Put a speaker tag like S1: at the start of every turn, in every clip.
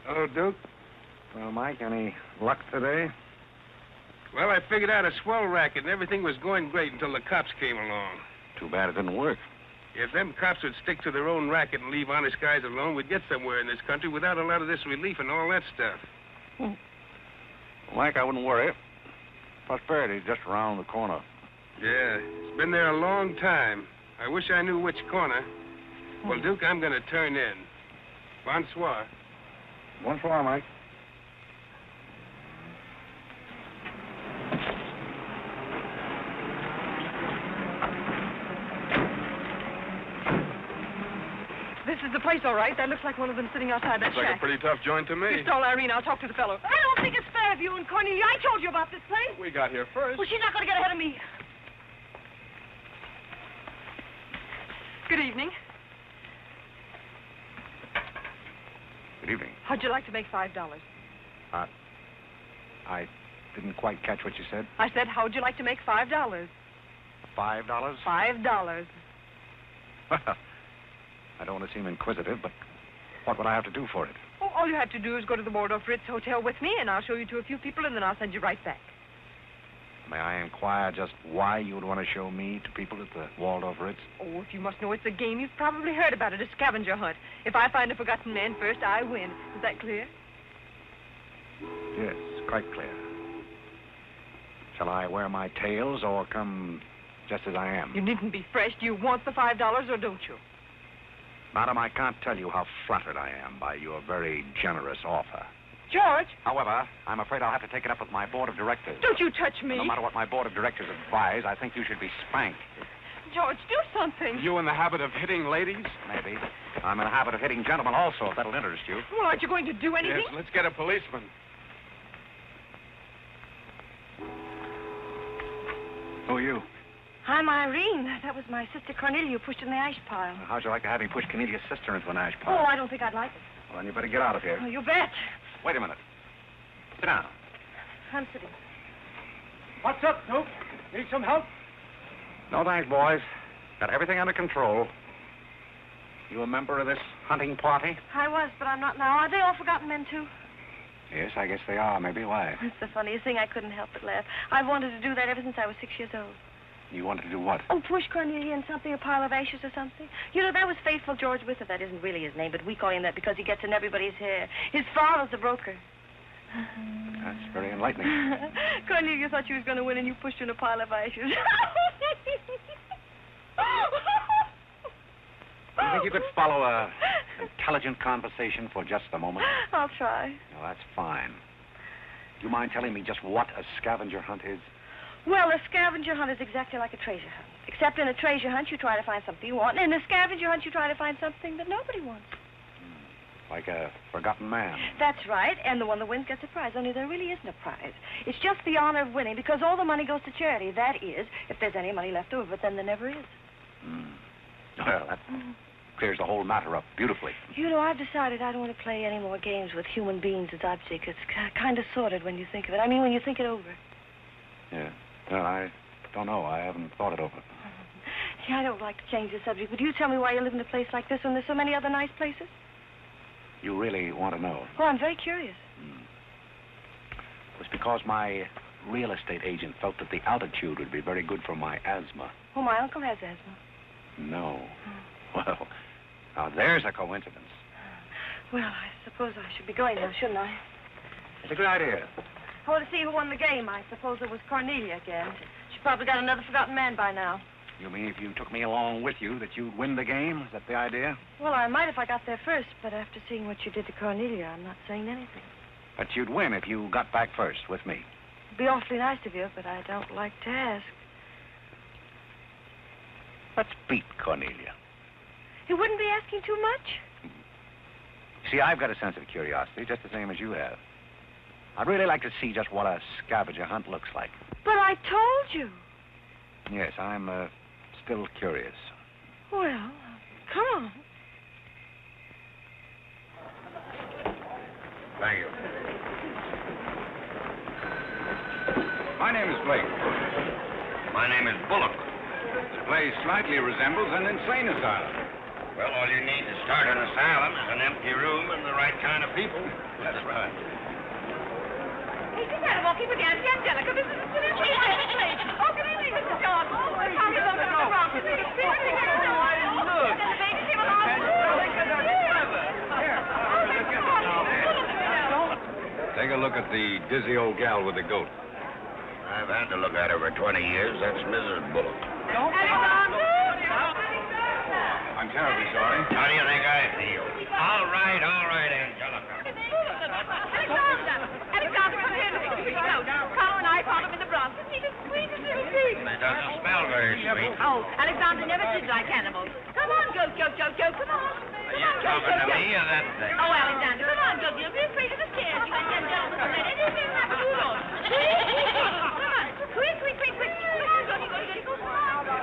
S1: Hello, Duke.
S2: Well, Mike, any luck today?
S1: Well, I figured out a swell racket, and everything was going great until the cops came along.
S2: Too bad it didn't work.
S1: If them cops would stick to their own racket and leave honest guys alone, we'd get somewhere in this country without a lot of this relief and all that stuff.
S2: Well, Mike, I wouldn't worry. Prosperity's just around the corner.
S1: Yeah, it's been there a long time. I wish I knew which corner. Well, Duke, I'm going to turn in. Bonsoir.
S2: Bonsoir, Mike.
S3: This is the place, all right. That looks like one of them sitting outside that
S1: Looks like
S3: shack.
S1: a pretty tough joint to me.
S3: You stole Irene. I'll talk to the fellow.
S4: I don't think it's fair of you and Cornelia. I told you about this place.
S1: We got here first.
S4: Well, she's not going to get ahead of me.
S3: Good evening.
S2: Good evening.
S3: How'd you like to make $5?
S2: I didn't quite catch what you said.
S3: I said, how'd you like to make $5?
S2: $5?
S3: $5.
S2: Well, I don't want to seem inquisitive, but what would I have to do for it?
S3: Oh, all you have to do is go to the Waldorf Ritz Hotel with me, and I'll show you to a few people, and then I'll send you right back.
S2: May I inquire just why you would want to show me to people at the Waldorf Ritz?
S3: Oh, if you must know it's a game, you've probably heard about it, a scavenger hunt. If I find a forgotten man first, I win. Is that clear?
S2: Yes, quite clear. Shall I wear my tails or come just as I am?
S3: You needn't be fresh. Do you want the $5 or don't you?
S2: Madam, I can't tell you how flattered I am by your very generous offer.
S3: George!
S2: However, I'm afraid I'll have to take it up with my board of directors.
S3: Don't you touch me.
S2: No matter what my board of directors advise, I think you should be spanked.
S3: George, do something.
S1: You in the habit of hitting ladies?
S2: Maybe. I'm in the habit of hitting gentlemen also, if that'll interest you.
S3: Well, aren't you going to do anything?
S1: Yes, let's get a policeman.
S2: Who are you?
S4: I'm Irene. That was my sister Cornelia who pushed in the ash pile.
S2: How'd you like to have me push Cornelia's sister into an ash
S4: Oh,
S2: pile?
S4: I don't think I'd like it.
S2: Well, then you better get out of here.
S4: Oh, you bet.
S2: Wait a minute. Sit down.
S4: I'm sitting.
S5: What's up, Duke? Need some help?
S2: No thanks, boys. Got everything under control. You a member of this hunting party?
S4: I was, but I'm not now. Are they all forgotten men, too?
S2: Yes, I guess they are. Maybe. Why?
S4: It's the funniest thing. I couldn't help but laugh. I've wanted to do that ever since I was 6 years old.
S2: You wanted to do what?
S4: Oh, push Cornelia in something, a pile of ashes or something. You know, that was Faithful George Wither. That isn't really his name, but we call him that because he gets in everybody's hair. His father's a broker.
S2: That's very enlightening.
S4: Cornelia thought she was going to win, and you pushed her in a pile of ashes.
S2: Do you think you could follow an intelligent conversation for just a moment?
S4: I'll try.
S2: No, that's fine. Do you mind telling me just what a scavenger hunt is?
S4: Well, a scavenger hunt is exactly like a treasure hunt. Except in a treasure hunt, you try to find something you want, and in a scavenger hunt, you try to find something that nobody wants.
S2: Like a forgotten man.
S4: That's right, and the one that wins gets a prize, only there really isn't a prize. It's just the honor of winning, because all the money goes to charity. That is, if there's any money left over, but then there never is.
S2: Well, that clears the whole matter up beautifully.
S4: You know, I've decided I don't want to play any more games with human beings as objects. It's kind of sordid when you think of it. I mean, when you think it over.
S2: Yeah. Well, I don't know. I haven't thought it over.
S4: Yeah, I don't like to change the subject, but you tell me why you live in a place like this when there's so many other nice places?
S2: You really want to know?
S4: Well, I'm very curious.
S2: It was because my real estate agent felt that the altitude would be very good for my asthma.
S4: Oh, my uncle has asthma.
S2: No. Well, now there's a coincidence.
S4: Well, I suppose I should be going now, shouldn't I?
S2: It's a good idea.
S4: I want to see who won the game. I suppose it was Cornelia again. She probably got another forgotten man by now.
S2: You mean if you took me along with you that you'd win the game? Is that the idea?
S4: Well, I might if I got there first, but after seeing what you did to Cornelia, I'm not saying anything.
S2: But you'd win if you got back first with me.
S4: It'd be awfully nice of you, but I don't like to ask.
S2: Let's beat Cornelia.
S4: You wouldn't be asking too much?
S2: See, I've got a sense of curiosity, just the same as you have. I'd really like to see just what a scavenger hunt looks like.
S4: But I told you.
S2: Yes, I'm still curious.
S4: Well, come on.
S2: Thank you. My name is Blake.
S6: My name is Bullock.
S2: This place slightly resembles an insane asylum.
S6: Well, all you need to start an asylum is an empty room and the right kind of people.
S2: That's right.
S3: Hey, just had a walking with Auntie Angelica. This is a silly place. Oh, good evening, Mr. John. Oh, the Tommy's over at the rock. Look. And the baby came along.
S1: Take a look at the dizzy old gal with the goat.
S6: I've had to look at her for 20 years. That's Mrs. Bullock.
S1: I'm terribly sorry.
S6: How do you think I feel? All right, Angelica.
S3: Alexander, come here. Carl and I found him in the Bronx. He's the sweetest little thing.
S6: It doesn't smell very sweet.
S3: Oh, Alexander never did like animals. Come on, go. Come on.
S6: Are you talking to me or that thing?
S3: Oh, Alexander, come on, go. You'll be afraid of the stairs. You and gentlemen will let anything happen to you. Come on. Quick. Come on, go.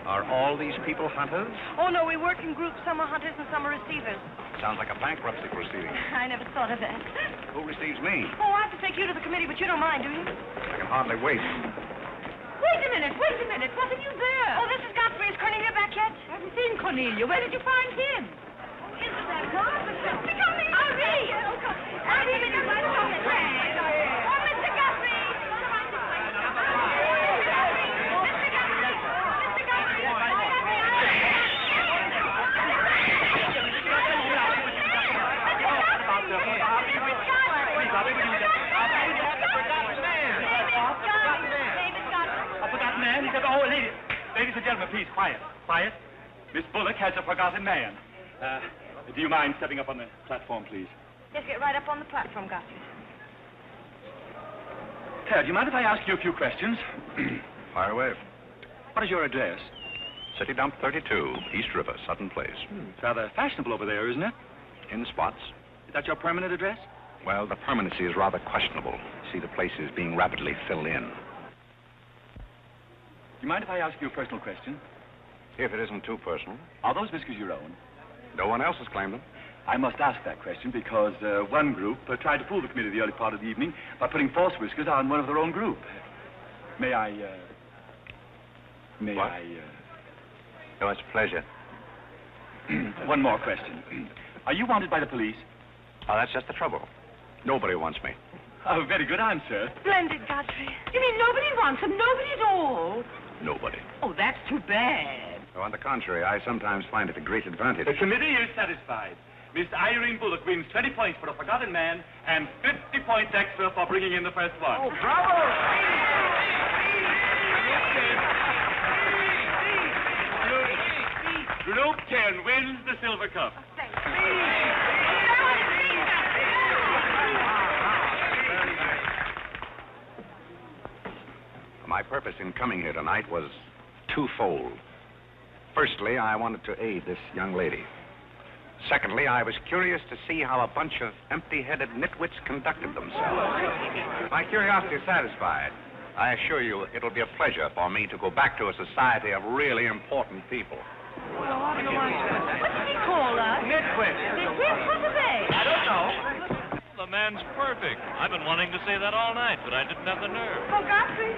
S2: Are all these people hunters?
S4: Oh, no, we work in groups. Some are hunters and some are receivers.
S2: Sounds like a bankruptcy proceeding.
S4: I never thought of that.
S2: Who receives me?
S4: Oh, I have to take you to the committee, but you don't mind, do you?
S2: I can hardly wait.
S3: Wait a minute. What are you there?
S4: Oh, this is Godfrey. Is Cornelia back yet?
S3: I haven't seen Cornelia. Where did you find him? Isn't that Godfrey? Irene! Irene, you're right about it. Oh, Mr. Godfrey!
S5: Ladies and gentlemen, please, quiet. Miss Bullock has a forgotten man. Do you mind stepping up on the platform, please?
S4: Yes, get right up on the platform, Godfrey.
S5: Ted, do you mind if I ask you a few questions?
S2: Fire away.
S5: What is your address?
S2: City Dump 32, East River, Sutton Place.
S5: It's rather fashionable over there, isn't it?
S2: In spots.
S5: Is that your permanent address?
S2: Well, the permanency is rather questionable. See, the place is being rapidly filled in.
S5: Do you mind if I ask you a personal question?
S2: If it isn't too personal.
S5: Are those whiskers your own?
S2: No one else has claimed them.
S5: I must ask that question because one group tried to fool the committee the early part of the evening by putting false whiskers on one of their own group. May I...
S2: No, it's a pleasure.
S5: One more question. Are you wanted by the police?
S2: Oh, that's just the trouble. Nobody wants me.
S5: Oh, very good answer.
S4: Splendid, Godfrey.
S3: You mean nobody wants him? Nobody at all?
S2: Nobody.
S3: Oh, that's too bad.
S2: Oh, on the contrary, I sometimes find it a great advantage.
S5: The committee is satisfied. Miss Irene Bullock wins 20 points for a forgotten man and 50 points extra for bringing in the first one.
S3: Oh, bravo!
S5: Group 10 wins the silver cup.
S2: My purpose in coming here tonight was twofold. Firstly, I wanted to aid this young lady. Secondly, I was curious to see how a bunch of empty-headed nitwits conducted themselves. My curiosity is satisfied. I assure you it'll be a pleasure for me to go back to a society of really important people.
S3: What did he call us?
S6: Nitwit.
S3: What's the name?
S6: I don't know.
S7: The man's perfect. I've been wanting to say that all night, but I didn't have the nerve.
S4: Oh, Godfrey.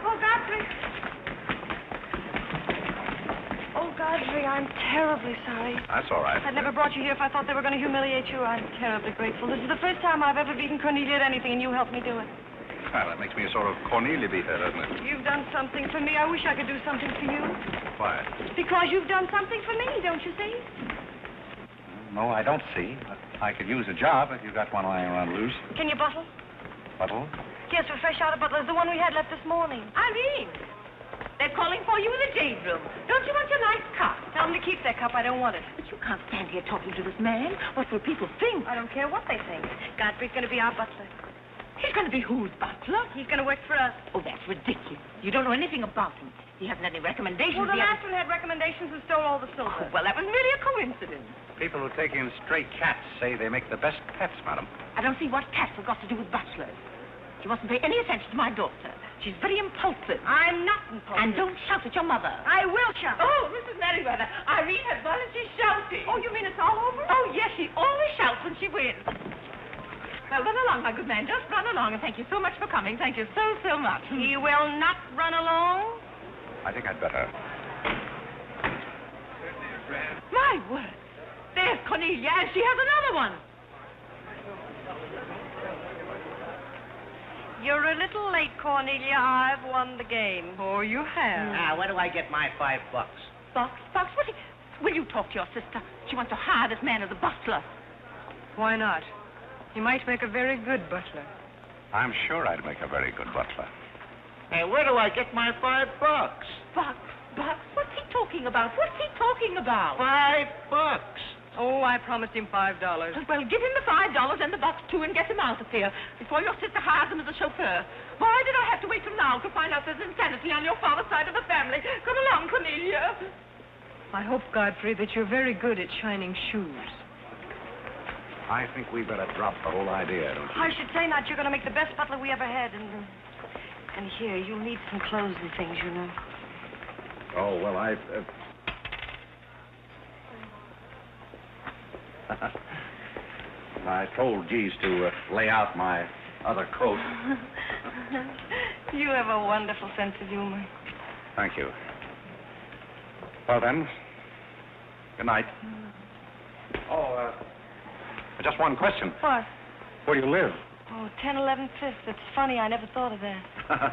S4: Oh, Godfrey. Oh, Godfrey, I'm terribly sorry.
S2: That's all right.
S4: I'd never brought you here if I thought they were going to humiliate you. I'm terribly grateful. This is the first time I've ever beaten Cornelia at anything, and you helped me do it.
S2: Well, that makes me a sort of Cornelia beater, doesn't it?
S4: You've done something for me. I wish I could do something for you.
S2: Why?
S4: Because you've done something for me, don't you see?
S2: No, I don't see. But I could use a job if you got one lying around loose.
S4: Can you bottle?
S2: Buttle?
S4: Yes, we're fresh out of Butler's, the one we had left this morning.
S3: Irene. They're calling for you in the jade room. Don't you want your nice cup?
S4: Tell them to keep their cup. I don't want it.
S3: But you can't stand here talking to this man. What will people think?
S4: I don't care what they think. Godfrey's going to be our butler.
S3: He's going to be whose butler?
S4: He's going to work for us.
S3: Oh, that's ridiculous. You don't know anything about him. He hasn't any recommendations.
S4: Well, the
S3: He
S4: last
S3: hasn't-
S4: one had recommendations and stole all the silver.
S3: Oh, well, that was merely a coincidence.
S2: People who take in stray cats say they make the best pets, madam.
S3: I don't see what cats have got to do with butlers. You mustn't pay any attention to my daughter. She's very impulsive.
S4: I'm not impulsive.
S3: And don't shout at your mother.
S4: I will shout.
S3: Oh, Mrs. Merriweather, Irene has gone and she's shouting.
S4: Oh, you mean it's all over?
S3: Oh, yes, she always shouts when she wins. Well, run along, my good man. Just run along, and thank you so much for coming. Thank you so, so much.
S4: He will not run along.
S2: I think I'd better.
S3: My word. There's Cornelia, and she has another one.
S4: You're a little late, Cornelia. I've won the game.
S3: Oh, you have.
S6: Now, where do I get my $5?
S3: Box, will you talk to your sister? She wants to hire this man as a butler.
S4: Why not? He might make a very good butler.
S2: I'm sure I'd make a very good butler.
S6: Hey, where do I get my $5?
S3: Box, what's he talking about? What's he talking about?
S6: $5.
S4: Oh, I promised him $5.
S3: Well, give him the $5 and the box, too, and get him out of here before your sister hires him as a chauffeur. Why did I have to wait till now to find out there's insanity on your father's side of the family? Come along, Cornelia.
S4: I hope, Godfrey, that you're very good at shining shoes.
S2: I think we better drop the whole idea, don't you?
S4: I should say not. You're going to make the best butler we ever had. And here, you'll need some clothes and things, you know.
S2: Oh, well, I told Geese to lay out my other coat.
S4: You have a wonderful sense of humor.
S2: Thank you. Well, then, good night. Oh, just one question.
S4: What?
S2: Where do you live?
S4: Oh, 1011 Fifth. It's funny. I never thought of that.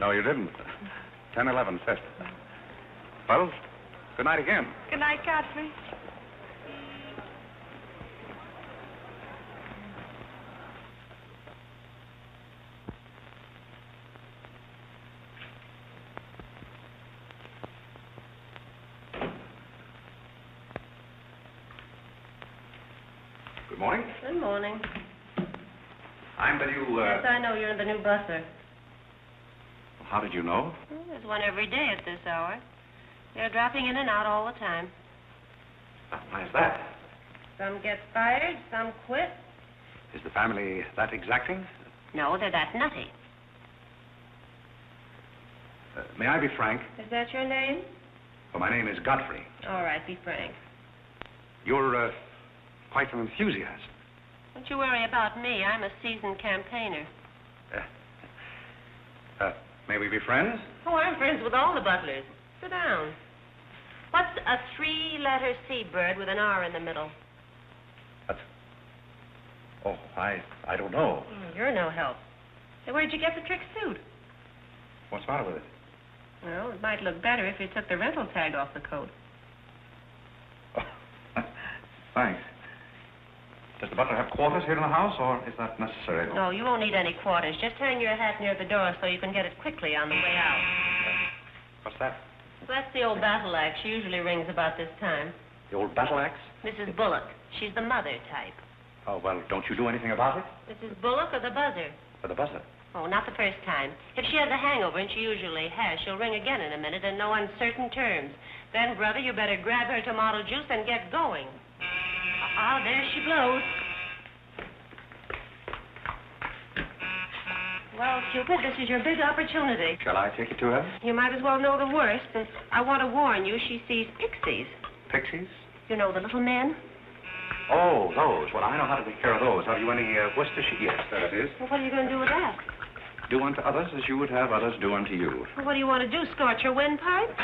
S2: No, you didn't. 1011 Fifth. Well, good night again.
S4: Good night, Godfrey.
S2: Good morning.
S8: Good morning.
S2: I'm the new,
S8: Yes, I know you're the new butler.
S2: How did you know?
S8: Well, there's one every day at this hour. They're dropping in and out all the time.
S2: Why is that?
S8: Some get fired, some quit.
S2: Is the family that exacting?
S8: No, they're that nutty.
S2: May I be frank?
S8: Is that your name?
S2: Well, my name is Godfrey.
S8: All right, be frank.
S2: You're, quite an enthusiast.
S8: Don't you worry about me. I'm a seasoned campaigner.
S2: May we be friends?
S8: Oh, I'm friends with all the butlers. Sit down. What's a three-letter seabird with an R in the middle?
S2: Oh, I don't know.
S8: You're no help. Say, where'd you get the trick suit?
S2: What's the matter with it?
S8: Well, it might look better if you took the rental tag off the coat.
S2: Oh, thanks. Does the butler have quarters here in the house, or is that necessary?
S8: No, you won't need any quarters. Just hang your hat near the door so you can get it quickly on the way out.
S2: What's that?
S8: Well, that's the old battle axe. She usually rings about this time.
S2: The old battle axe?
S8: Mrs. Bullock. She's the mother type.
S2: Oh, well, don't you do anything about it?
S8: Mrs. Bullock or the buzzer?
S2: For the buzzer.
S8: Oh, not the first time. If she has a hangover, and she usually has, she'll ring again in a minute in no uncertain terms. Then, brother, you better grab her tomato juice and get going. There she blows. Well, Cupid, this is your big opportunity.
S2: Shall I take you to her?
S8: You might as well know the worst, but I want to warn you, she sees pixies.
S2: Pixies?
S8: You know, the little men?
S2: Oh, those. Well, I know how to take care of those. Have you any Worcestershire? Yes, there it is.
S8: Well, what are you going to do with that?
S2: Do unto others as you would have others do unto you.
S8: Well, what do you want to do, scorch your windpipe?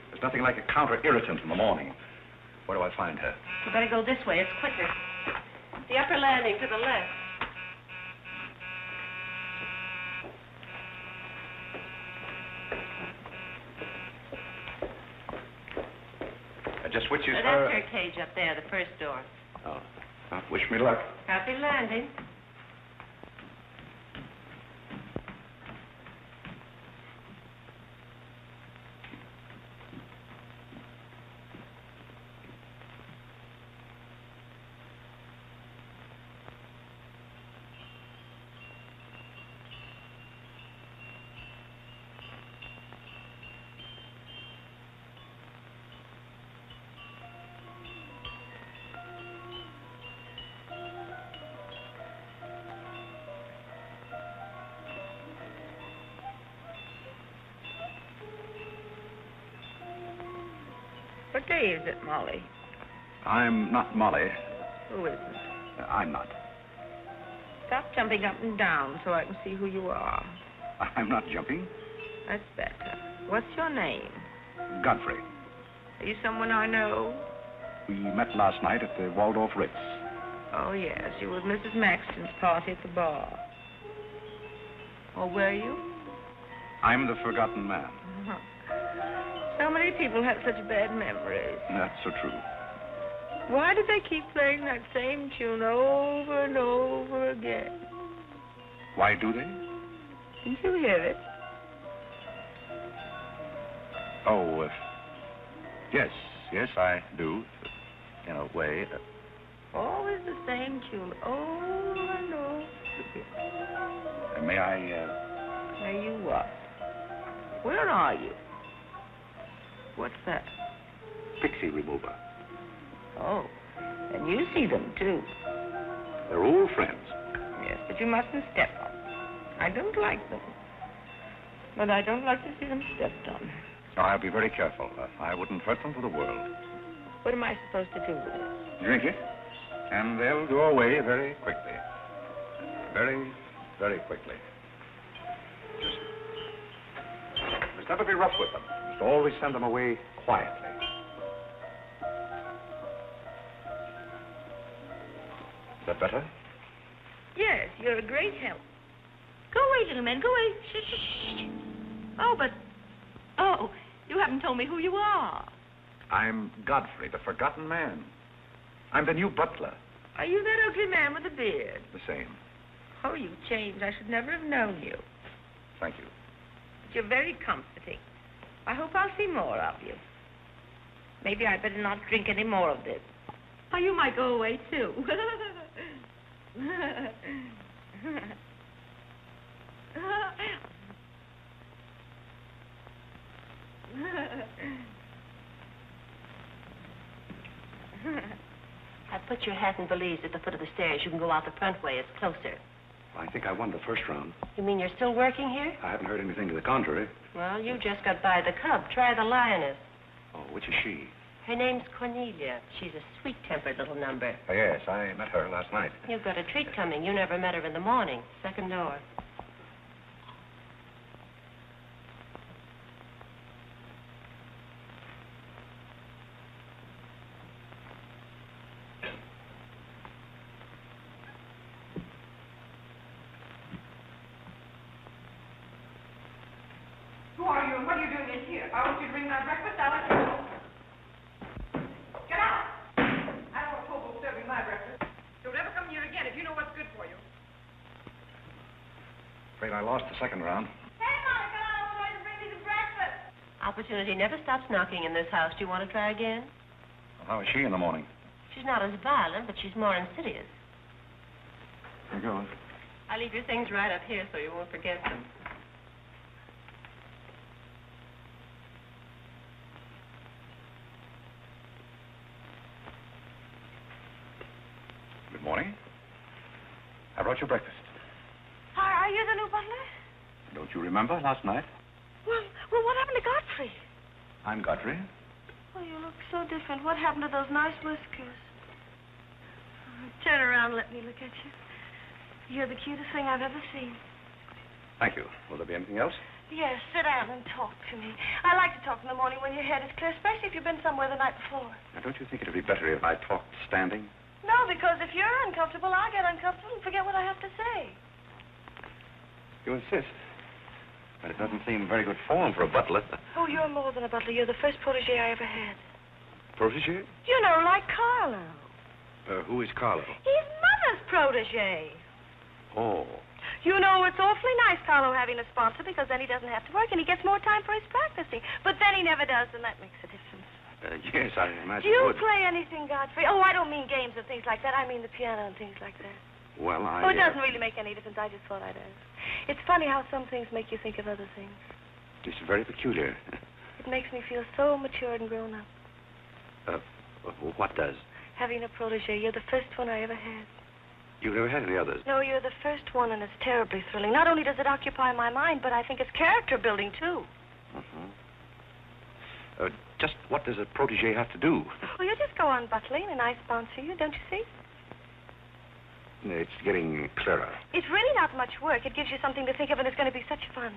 S2: There's nothing like a counter-irritant in the morning. Where do I find her?
S8: You better go this way. It's quicker. The upper landing to the left.
S2: Just which is
S8: That's
S2: her...
S8: her cage up there, the first door.
S2: Oh. Well, wish me luck.
S8: Happy landing.
S3: What day is it, Molly?
S2: I'm not Molly.
S3: Who isn't?
S2: I'm not.
S3: Stop jumping up and down so I can see who you are.
S2: I'm not jumping.
S3: That's better. What's your name?
S2: Godfrey.
S3: Are you someone I know?
S2: We met last night at the Waldorf Ritz.
S3: Oh, yes. You were at Mrs. Maxton's party at the bar. Or were you?
S2: I'm the forgotten man.
S3: So many people have such bad memories.
S2: That's so true.
S3: Why do they keep playing that same tune over and over again?
S2: Why do they?
S3: Didn't you hear it?
S2: Oh, yes, I do, in a way.
S3: Always the same tune, over and over again.
S2: May I,
S3: May you what? Where are you? What's that?
S2: Pixie remover.
S3: Oh, and you see them, too.
S2: They're old friends.
S3: Yes, but you mustn't step on. I don't like them. But I don't like to see them stepped on.
S2: Oh, I'll be very careful. I wouldn't hurt them for the world.
S3: What am I supposed to do with it?
S2: Drink it, and they'll go away very quickly. Very, very quickly. Just never be rough with them. Just always send them away quietly. Is that better?
S3: Yes, you're a great help. Go away, little man, go away. Shh, shh, shh. Oh, but... Oh, you haven't told me who you are.
S2: I'm Godfrey, the forgotten man. I'm the new butler.
S3: Are you that ugly man with the beard?
S2: The same.
S3: Oh, you've changed. I should never have known you.
S2: Thank you.
S3: But you're very comforting. I hope I'll see more of you. Maybe I'd better not drink any more of this. Oh, you might go away, too.
S8: I put your hat and valise at the foot of the stairs. You can go out the front way. It's closer.
S2: I think I won the first round.
S8: You mean you're still working here?
S2: I haven't heard anything to the contrary.
S8: Well, you just got by the cub. Try the lioness.
S2: Oh, which is she?
S8: Her name's Cornelia. She's a sweet-tempered little number.
S2: Oh, yes, I met her last night.
S8: You've got a treat coming. You never met her in the morning. Second door.
S3: Who are you and what are you doing in here? If I want you to bring my breakfast, I'll let you know. Get out! I don't want hobo serving my breakfast. Don't ever come here again if you know what's good for you.
S2: Afraid I lost the second round.
S3: Hey, Monica, I was going to bring me the breakfast.
S8: Opportunity never stops knocking in this house. Do you want to try again?
S2: Well, how is she in the morning?
S8: She's not as violent, but she's more insidious.
S2: Here goes.
S8: I leave your things right up here so you won't forget them.
S2: Good morning. I brought you breakfast.
S4: Are you the new butler?
S5: Don't you remember last night?
S4: Well, what happened to Godfrey?
S5: I'm Godfrey.
S4: Oh, you look so different. What happened to those nice whiskers? Turn around and let me look at you. You're the cutest thing I've ever seen.
S2: Thank you. Will there be anything else?
S4: Yes, sit down and talk to me. I like to talk in the morning when your head is clear, especially if you've been somewhere the night before.
S2: Now, don't you think it would be better if I talked standing?
S4: No, because if you're uncomfortable, I get uncomfortable and forget what I have to say.
S2: You insist. But it doesn't seem very good form for a butler.
S4: Oh, you're more than a butler. You're the first protege I ever had.
S2: Protege?
S4: You know, like Carlo.
S2: Who is Carlo?
S4: He's Mother's protege.
S2: Oh.
S4: You know, it's awfully nice, Carlo, having a sponsor, because then he doesn't have to work and he gets more time for his practicing. But then he never does, and that makes a difference.
S2: Yes, I imagine
S4: Do you
S2: it would.
S4: play anything, Godfrey? Oh, I don't mean games and things like that. I mean the piano and things like that.
S2: Well,
S4: Oh, it doesn't really make any difference. I just thought I'd ask. It's funny how some things make you think of other things.
S2: It's very peculiar.
S4: It makes me feel so mature and grown up.
S2: What does?
S4: Having a protege. You're the first one I ever had.
S2: You've never had any others?
S4: No, you're the first one, and it's terribly thrilling. Not only does it occupy my mind, but I think it's character building, too.
S2: Just what does a protege have to do?
S4: Well, you just go on butling, and I sponsor you, don't you see?
S2: It's getting clearer.
S4: It's really not much work. It gives you something to think of, and it's going to be such fun.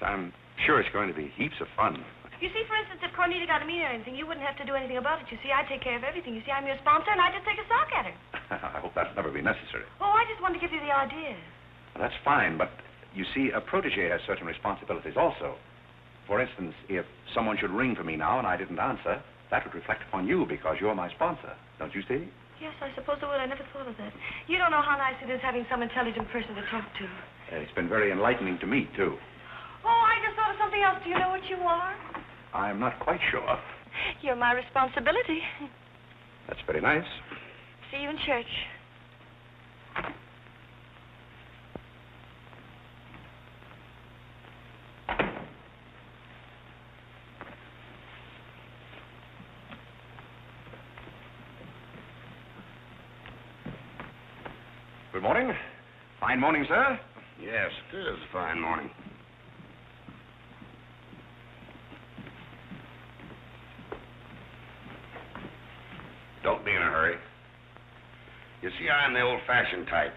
S2: I'm sure it's going to be heaps of fun.
S4: You see, for instance, if Cornelia got a mean or anything, you wouldn't have to do anything about it. You see, I take care of everything. You see, I'm your sponsor, and I just take a sock at her.
S2: I hope that'll never be necessary.
S4: Oh, I just wanted to give you the idea.
S2: Well, that's fine, but you see, a protege has certain responsibilities also. For instance, if someone should ring for me now and I didn't answer, that would reflect upon you because you're my sponsor. Don't you see?
S4: Yes, I suppose it would. I never thought of that. You don't know how nice it is having some intelligent person to talk to.
S2: It's been very enlightening to me, too.
S4: Oh, I just thought of something else. Do you know what you are?
S2: I'm not quite sure.
S4: You're my responsibility.
S2: That's very nice.
S4: See you in church.
S2: Good morning. Fine morning, sir.
S6: Yes, it is a fine morning. Don't be in a hurry. You see, I'm the old-fashioned type,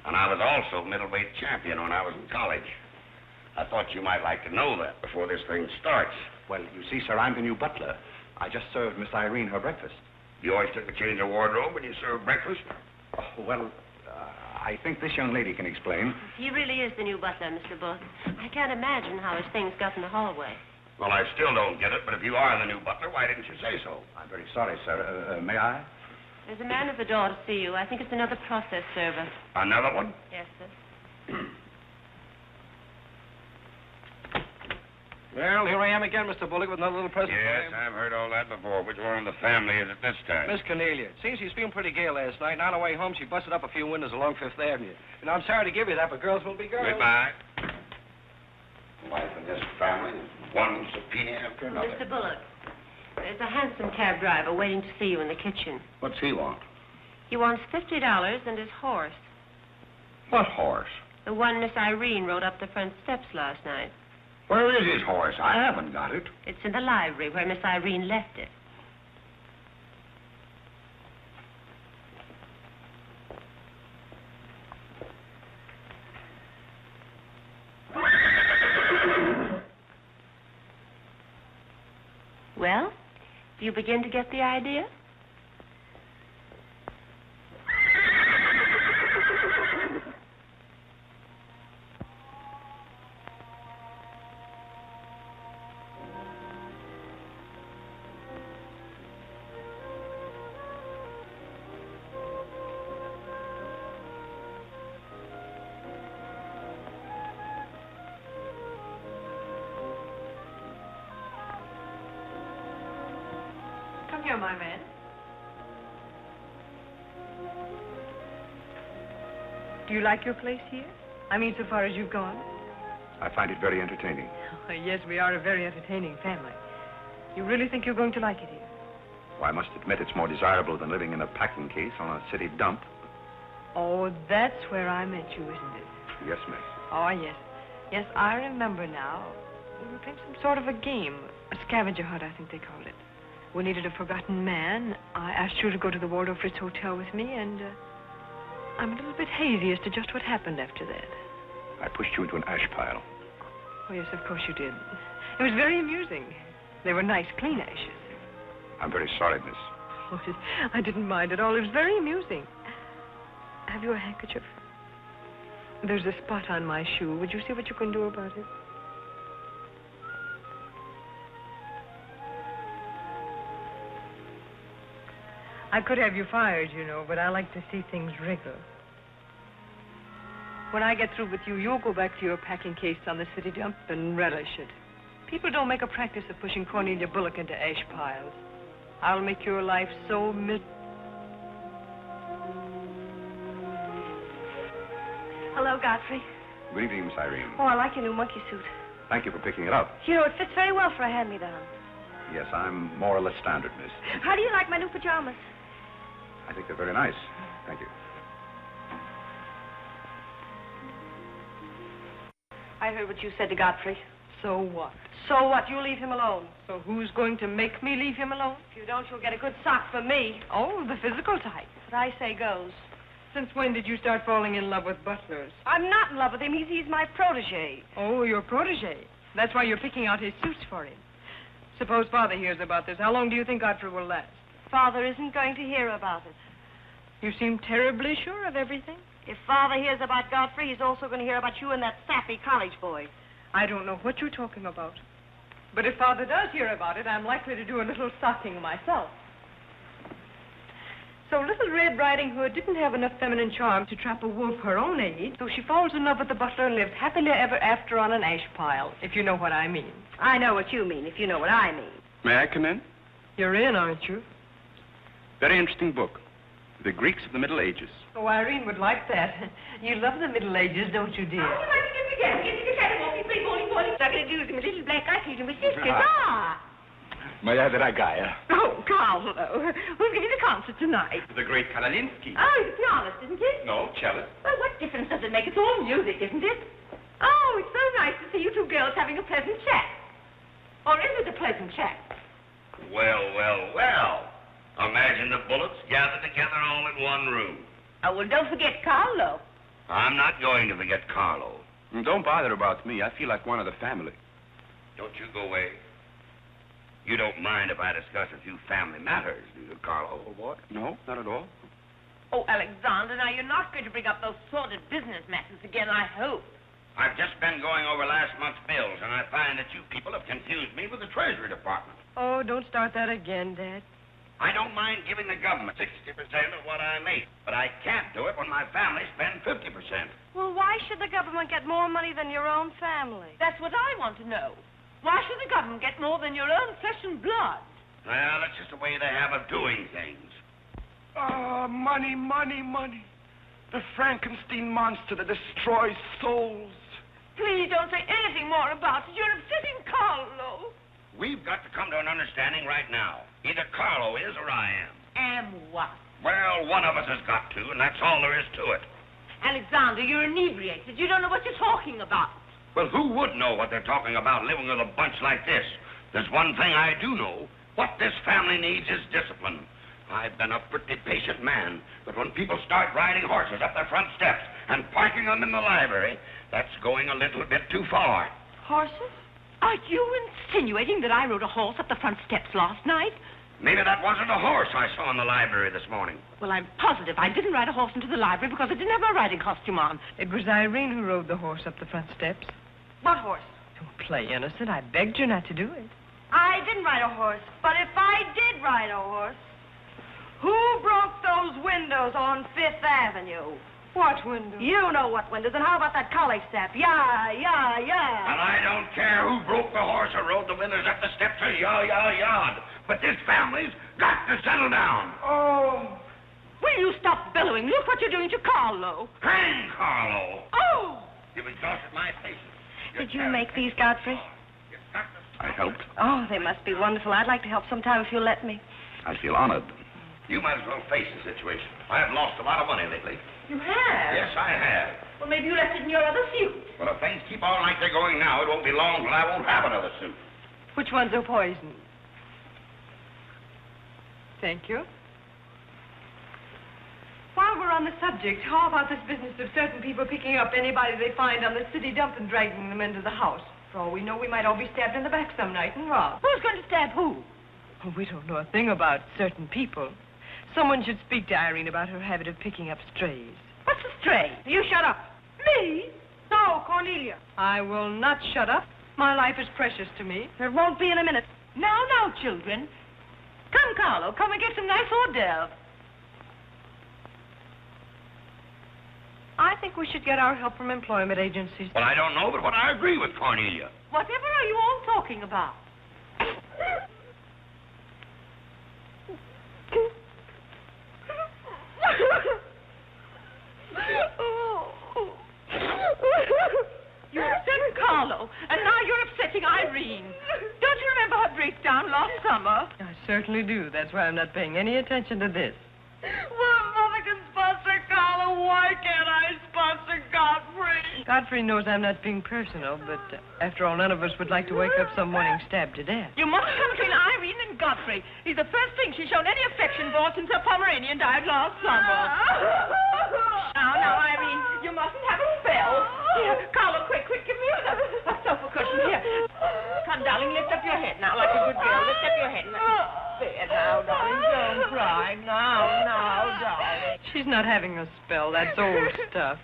S6: and I was also middleweight champion when I was in college. I thought you might like to know that before this thing starts.
S2: Well, you see, sir, I'm the new butler. I just served Miss Irene her breakfast.
S6: You always took a change of wardrobe when you served breakfast?
S2: Oh, well, I think this young lady can explain.
S8: He really is the new butler, Mr. Bullock. I can't imagine how his things got in the hallway.
S6: Well, I still don't get it, but if you are the new butler, why didn't you say so?
S2: I'm very sorry, sir. May I?
S8: There's a man at the door to see you. I think it's another process server.
S6: Another one?
S8: Yes, sir.
S9: Well, here I am again, Mr. Bullock, with another little present for
S6: Yes,
S9: you.
S6: I've heard all that before. Which one in the family is it this time?
S9: Miss Cornelia. Seems she's feeling pretty gay last night, and on her way home, she busted up a few windows along Fifth Avenue. And I'm sorry to give you that, but girls will be girls.
S6: Goodbye. Wife and this family, one subpoena after another.
S8: Mr. Bullock, there's a hansom cab driver waiting to see you in the kitchen.
S6: What's he want?
S8: He wants $50 and his horse.
S6: What horse?
S8: The one Miss Irene rode up the front steps last night.
S6: Where is his horse? I haven't got it.
S8: It's in the library where Miss Irene left it. Well, do you begin to get the idea?
S3: Come here, my man. Do you like your place here? I mean, so far as you've gone?
S2: I find it very entertaining.
S3: Oh, yes, we are a very entertaining family. You really think you're going to like it here?
S2: Well, I must admit it's more desirable than living in a packing case on a city dump.
S3: Oh, that's where I met you, isn't it?
S2: Yes, miss.
S3: Oh, yes.
S10: Yes, I remember now. We were playing some sort of a game. A scavenger hunt, I think they called it. We needed a forgotten man. I asked you to go to the Waldorf Ritz Hotel with me, and I'm a little bit hazy as to just what happened after that.
S2: I pushed you into an ash pile.
S10: Oh, yes, of course you did. It was very amusing. They were nice, clean ashes.
S2: I'm very sorry, miss.
S10: Oh, I didn't mind at all. It was very amusing. Have you a handkerchief? There's a spot on my shoe. Would you see what you can do about it? I could have you fired, you know, but I like to see things wriggle. When I get through with you, you'll go back to your packing case on the city dump and relish it. People don't make a practice of pushing Cornelia Bullock into ash piles. I'll make your life so Hello, Godfrey.
S2: Good evening, Miss Irene.
S4: Oh, I like your new monkey suit.
S2: Thank you for picking it up.
S4: You know, it fits very well for a hand-me-down.
S2: Yes, I'm more or less standard, miss.
S4: How do you like my new pajamas?
S2: I think they're very nice. Thank you.
S4: I heard what you said to Godfrey.
S10: So what?
S4: So what? You leave him alone.
S10: So who's going to make me leave him alone?
S4: If you don't, you'll get a good sock from me.
S10: Oh, the physical type.
S4: What I say goes.
S10: Since when did you start falling in love with butlers?
S4: I'm not in love with him. He's my protege.
S10: Oh, your protege. That's why you're picking out his suits for him. Suppose Father hears about this. How long do you think Godfrey will last?
S4: Father isn't going to hear about it.
S10: You seem terribly sure of everything.
S4: If Father hears about Godfrey, he's also going to hear about you and that sappy college boy.
S10: I don't know what you're talking about. But if Father does hear about it, I'm likely to do a little socking myself. So Little Red Riding Hood didn't have enough feminine charm to trap a wolf her own age, so she falls in love with the butler and lives happily ever after on an ash pile, if you know what I mean.
S4: I know what you mean, if you know what I mean.
S11: May I come in?
S10: You're in, aren't you?
S11: Very interesting book. The Greeks of the Middle Ages.
S10: Oh, Irene would like that. You love the Middle Ages, don't you, dear?
S3: Oh, you like to get together. Get the cat walking, play bowling. I'm going to do some little black eye to my sisters.
S11: Moja dragaya.
S3: Oh, Carlo. Who's giving the concert tonight?
S11: The great Karolinsky.
S3: Oh, he's a pianist, isn't he?
S11: No, cellist.
S3: Well, what difference does it make? It's all music, isn't it? Oh, it's so nice to see you two girls having a pleasant chat. Or is it a pleasant chat?
S6: Well, well, well. Imagine the Bullocks gathered together all in one room.
S3: Oh, well, don't forget Carlo.
S6: I'm not going to forget Carlo.
S11: Don't bother about me. I feel like one of the family.
S6: Don't you go away. You don't mind if I discuss a few family matters, do you, Carlo, old boy?
S11: No, not at all.
S3: Oh, Alexander, now you're not going to bring up those sordid business matters again, I hope.
S6: I've just been going over last month's bills, and I find that you people have confused me with the Treasury Department.
S10: Oh, don't start that again, Dad.
S6: I don't mind giving the government 60% of what I make, but I can't do it when my family spends 50%.
S4: Well, why should the government get more money than your own family?
S3: That's what I want to know. Why should the government get more than your own flesh and blood?
S6: Well, that's just the way they have of doing things.
S11: Money, money, money. The Frankenstein monster that destroys souls.
S3: Please don't say anything more about it. You're upsetting Carlo.
S6: We've got to come to an understanding right now. Either Carlo is or I am.
S3: Am what?
S6: Well, one of us has got to, and that's all there is to it.
S3: Alexander, you're inebriated. You don't know what you're talking about.
S6: Well, who would know what they're talking about living with a bunch like this? There's one thing I do know. What this family needs is discipline. I've been a pretty patient man, but when people start riding horses up their front steps and parking them in the library, that's going a little bit too far.
S3: Horses? Are you insinuating that I rode a horse up the front steps last night?
S6: Maybe that wasn't a horse I saw in the library this morning.
S3: Well, I'm positive I didn't ride a horse into the library because I didn't have my riding costume on.
S10: It was Irene who rode the horse up the front steps.
S4: What horse?
S10: Don't play innocent. I begged you not to do it.
S4: I didn't ride a horse, but if I did ride a horse, who broke those windows on Fifth Avenue?
S10: What windows?
S4: You know what windows, and how about that college step? Yeah.
S6: And I don't care who broke the horse or rode the windows up the steps or yard. But this family's got to settle down.
S3: Oh. Will you stop bellowing? Look what you're doing to Carlo.
S6: Hang Carlo.
S3: Oh.
S6: You've exhausted my patience.
S4: Did you make these, Godfrey?
S2: I helped.
S4: Oh, they must be wonderful. I'd like to help sometime if you'll let me.
S2: I feel honored.
S6: You might as well face the situation. I have lost a lot of money lately.
S3: You have?
S6: Yes, I have.
S3: Well, maybe you left it in your other suit.
S6: Well, if things keep keep on like they're going now, it won't be long till I won't have another suit.
S10: Which ones are poisoned? Thank you. While we're on the subject, how about this business of certain people picking up anybody they find on the city dump and dragging them into the house? For all we know, we might all be stabbed in the back some night and robbed.
S3: Who's going to stab who?
S10: Oh, we don't know a thing about certain people. Someone should speak to Irene about her habit of picking up strays.
S3: What's a stray? You shut up. Me? No, Cornelia.
S10: I will not shut up. My life is precious to me.
S3: There won't be in a minute. Now, children. Come, Carlo, come and get some nice hors d'oeuvre.
S10: I think we should get our help from employment agencies.
S6: Well, I don't know, but I agree with Cornelia.
S3: Whatever are you all talking about? You upset Carlo, and now you're upsetting Irene. Don't you remember her breakdown last summer?
S10: I certainly do. That's why I'm not paying any attention to this.
S3: Well, Mother can sponsor Carlo. Why can't I sponsor Godfrey?
S10: Godfrey knows I'm not being personal, but after all, none of us would like to wake up some morning stabbed to death.
S3: You must come between Irene and Godfrey. He's the first thing she's shown any affection for since her Pomeranian died last summer. Now, Irene, you mustn't have a spell. Here, Carlo, quick, give me a sofa cushion. Here. Come, darling, lift up your head now, like a good girl. Lift up your head. There, now, darling, don't cry. Now, darling.
S10: She's not having a spell. That's old stuff.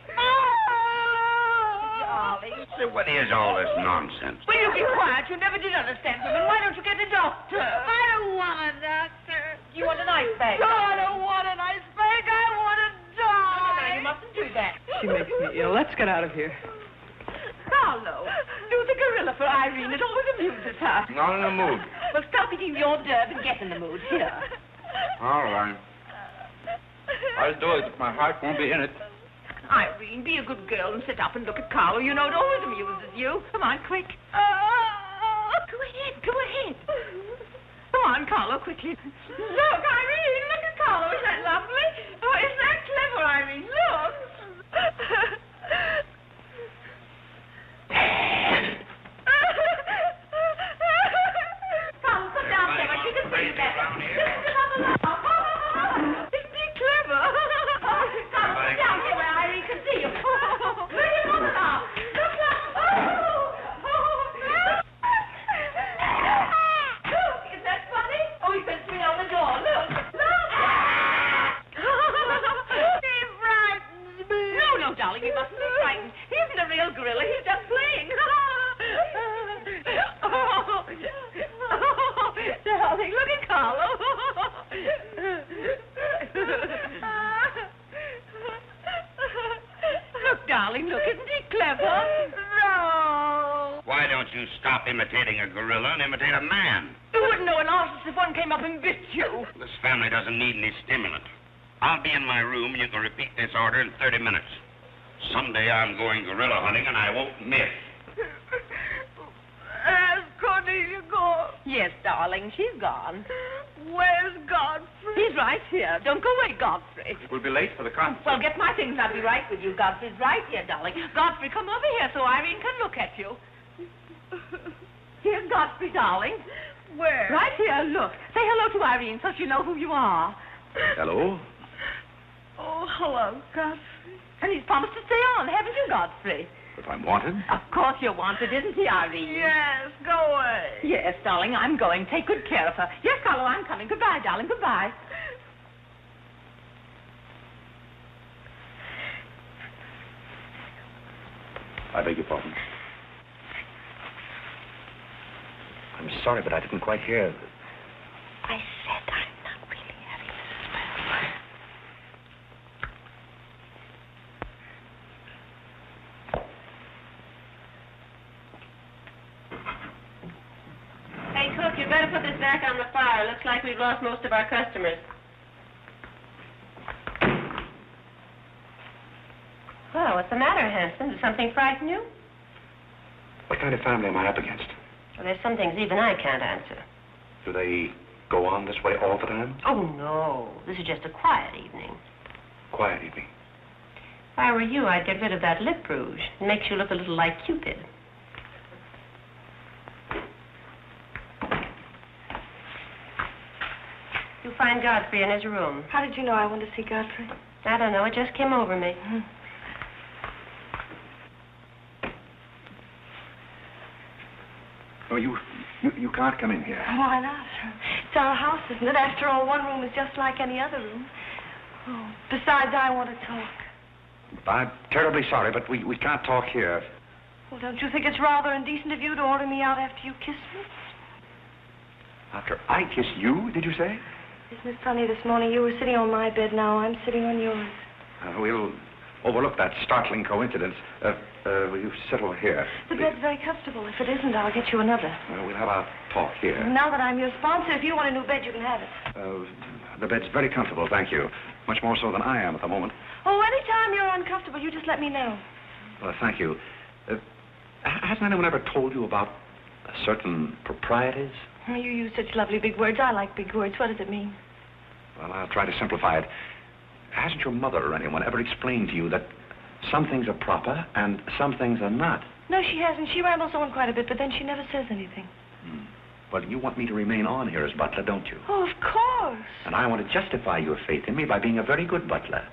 S3: Darling.
S6: So what is all this nonsense?
S3: Will you be quiet? You never did understand women. Why don't you get a doctor?
S12: I don't want a doctor.
S3: You want an ice bag?
S12: No, I don't want an ice bag. I want to die.
S3: No, you mustn't do that.
S10: She makes me ill. Let's get out of here.
S3: Carlo, do the gorilla for Irene. It always amuses her.
S11: Not in the mood.
S3: Well, stop eating your hors and get in the mood. Here.
S11: All right. I'll do it, but my heart won't be in it.
S3: Irene, be a good girl and sit up and look at Carlo. You know it always amuses you. Come on, quick. Go ahead. Come on, Carlo, quickly. Look, Irene, look at Carlo. Isn't that lovely? Oh, isn't that clever, Irene? Look. Carlo, come down there. She can see you better. Isn't he clever? Carlo, come down here where Irene can see you. Where do you want to now? Look. Look, isn't that funny? Oh, he sent me on the door. Look.
S12: He frightens me.
S3: No, darling, you mustn't be frightened. He isn't a real gorilla. He's just playing. Darling, look at Carlo. Look, darling, look. Isn't he clever?
S12: No.
S6: Why don't you stop imitating a gorilla and imitate a man?
S3: You wouldn't know an artist if one came up and bit you.
S6: This family doesn't need any stimulant. I'll be in my room and you can repeat this order in 30 minutes. Someday I'm going gorilla hunting and I won't miss.
S12: Has Cornelia gone?
S3: Yes, darling, she's gone.
S12: Where's Godfrey?
S3: He's right here. Don't go away, Godfrey.
S11: We'll be late for the concert.
S3: Well, get my things and I'll be right with you. Godfrey's right here, darling. Godfrey, come over here so Irene can look at you. Here's Godfrey, darling.
S12: Where?
S3: Right here, look. Say hello to Irene so she'll know who you are.
S11: Hello?
S12: Oh, hello, Godfrey.
S3: And he's promised to stay on, haven't you, Godfrey?
S11: If I'm wanted?
S3: Of course you're wanted, isn't he, Irene?
S12: Yes, go away.
S3: Yes, darling, I'm going. Take good care of her. Yes, Carlo, I'm coming. Goodbye, darling. Goodbye.
S2: I beg your pardon. I'm sorry, but I didn't quite hear.
S4: I said I'm not really having a spell.
S8: Hey, cook, you better put this back on the fire. Looks like we've lost most of our customers. Well, what's the matter, Hanson? Does something frighten you?
S2: What kind of family am I up against?
S8: Well, there's some things even I can't answer.
S2: Do they go on this way all the time?
S8: Oh, no. This is just a quiet evening.
S2: Quiet evening.
S8: If I were you, I'd get rid of that lip rouge. It makes you look a little like Cupid. You find Godfrey in his room.
S4: How did you know I wanted to see Godfrey?
S8: I don't know. It just came over me.
S2: Oh, you can't come in here.
S4: Why not? It's our house, isn't it? After all, one room is just like any other room. Oh, besides, I want to talk.
S2: I'm terribly sorry, but we can't talk here.
S4: Well, don't you think it's rather indecent of you to order me out after you kissed me?
S2: After I kiss you, did you say?
S4: Isn't it funny, this morning you were sitting on my bed, now I'm sitting on yours.
S2: We'll overlook that startling coincidence. Will you sit over here?
S4: The bed's very comfortable. If it isn't, I'll get you another.
S2: We'll have our talk here.
S4: Now that I'm your sponsor, if you want a new bed, you can have it.
S2: The bed's very comfortable, thank you. Much more so than I am at the moment.
S4: Oh, anytime you're uncomfortable, you just let me know.
S2: Well, thank you. Hasn't anyone ever told you about certain proprieties?
S4: Oh, you use such lovely big words. I like big words. What does it mean?
S2: Well, I'll try to simplify it. Hasn't your mother or anyone ever explained to you that some things are proper and some things are not?
S4: No, she hasn't. She rambles on quite a bit, but then she never says anything.
S2: Well, you want me to remain on here as butler, don't you?
S4: Oh, of course.
S2: And I want to justify your faith in me by being a very good butler.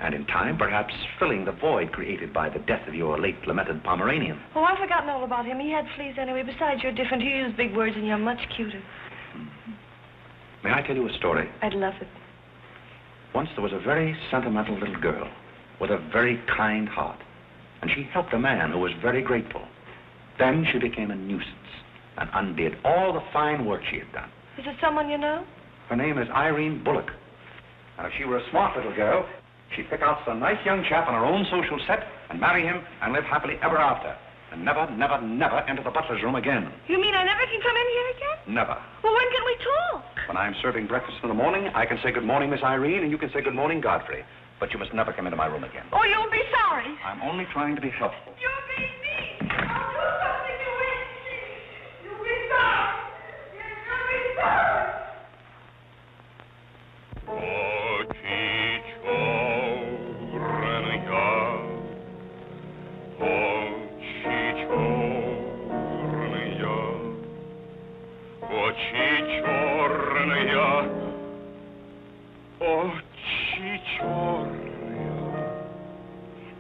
S2: And in time, perhaps filling the void created by the death of your late lamented Pomeranian.
S4: Oh, I've forgotten all about him. He had fleas anyway. Besides, you're different. You use big words and you're much cuter.
S2: May I tell you a story?
S4: I'd love it.
S2: Once there was a very sentimental little girl with a very kind heart. And she helped a man who was very grateful. Then she became a nuisance and undid all the fine work she had done.
S4: Is it someone you know?
S2: Her name is Irene Bullock. And if she were a smart little girl, she'd pick out some nice young chap on her own social set and marry him and live happily ever after. And never, never, never enter the butler's room again.
S4: You mean I never can come in here again?
S2: Never.
S4: Well, when can we talk?
S2: When I'm serving breakfast in the morning, I can say good morning, Miss Irene, and you can say good morning, Godfrey. But you must never come into my room again.
S4: Oh, you'll be sorry.
S2: I'm only trying to be helpful.
S12: You're being mean. I'll do something to win. You'll be sorry. You'll be sorry.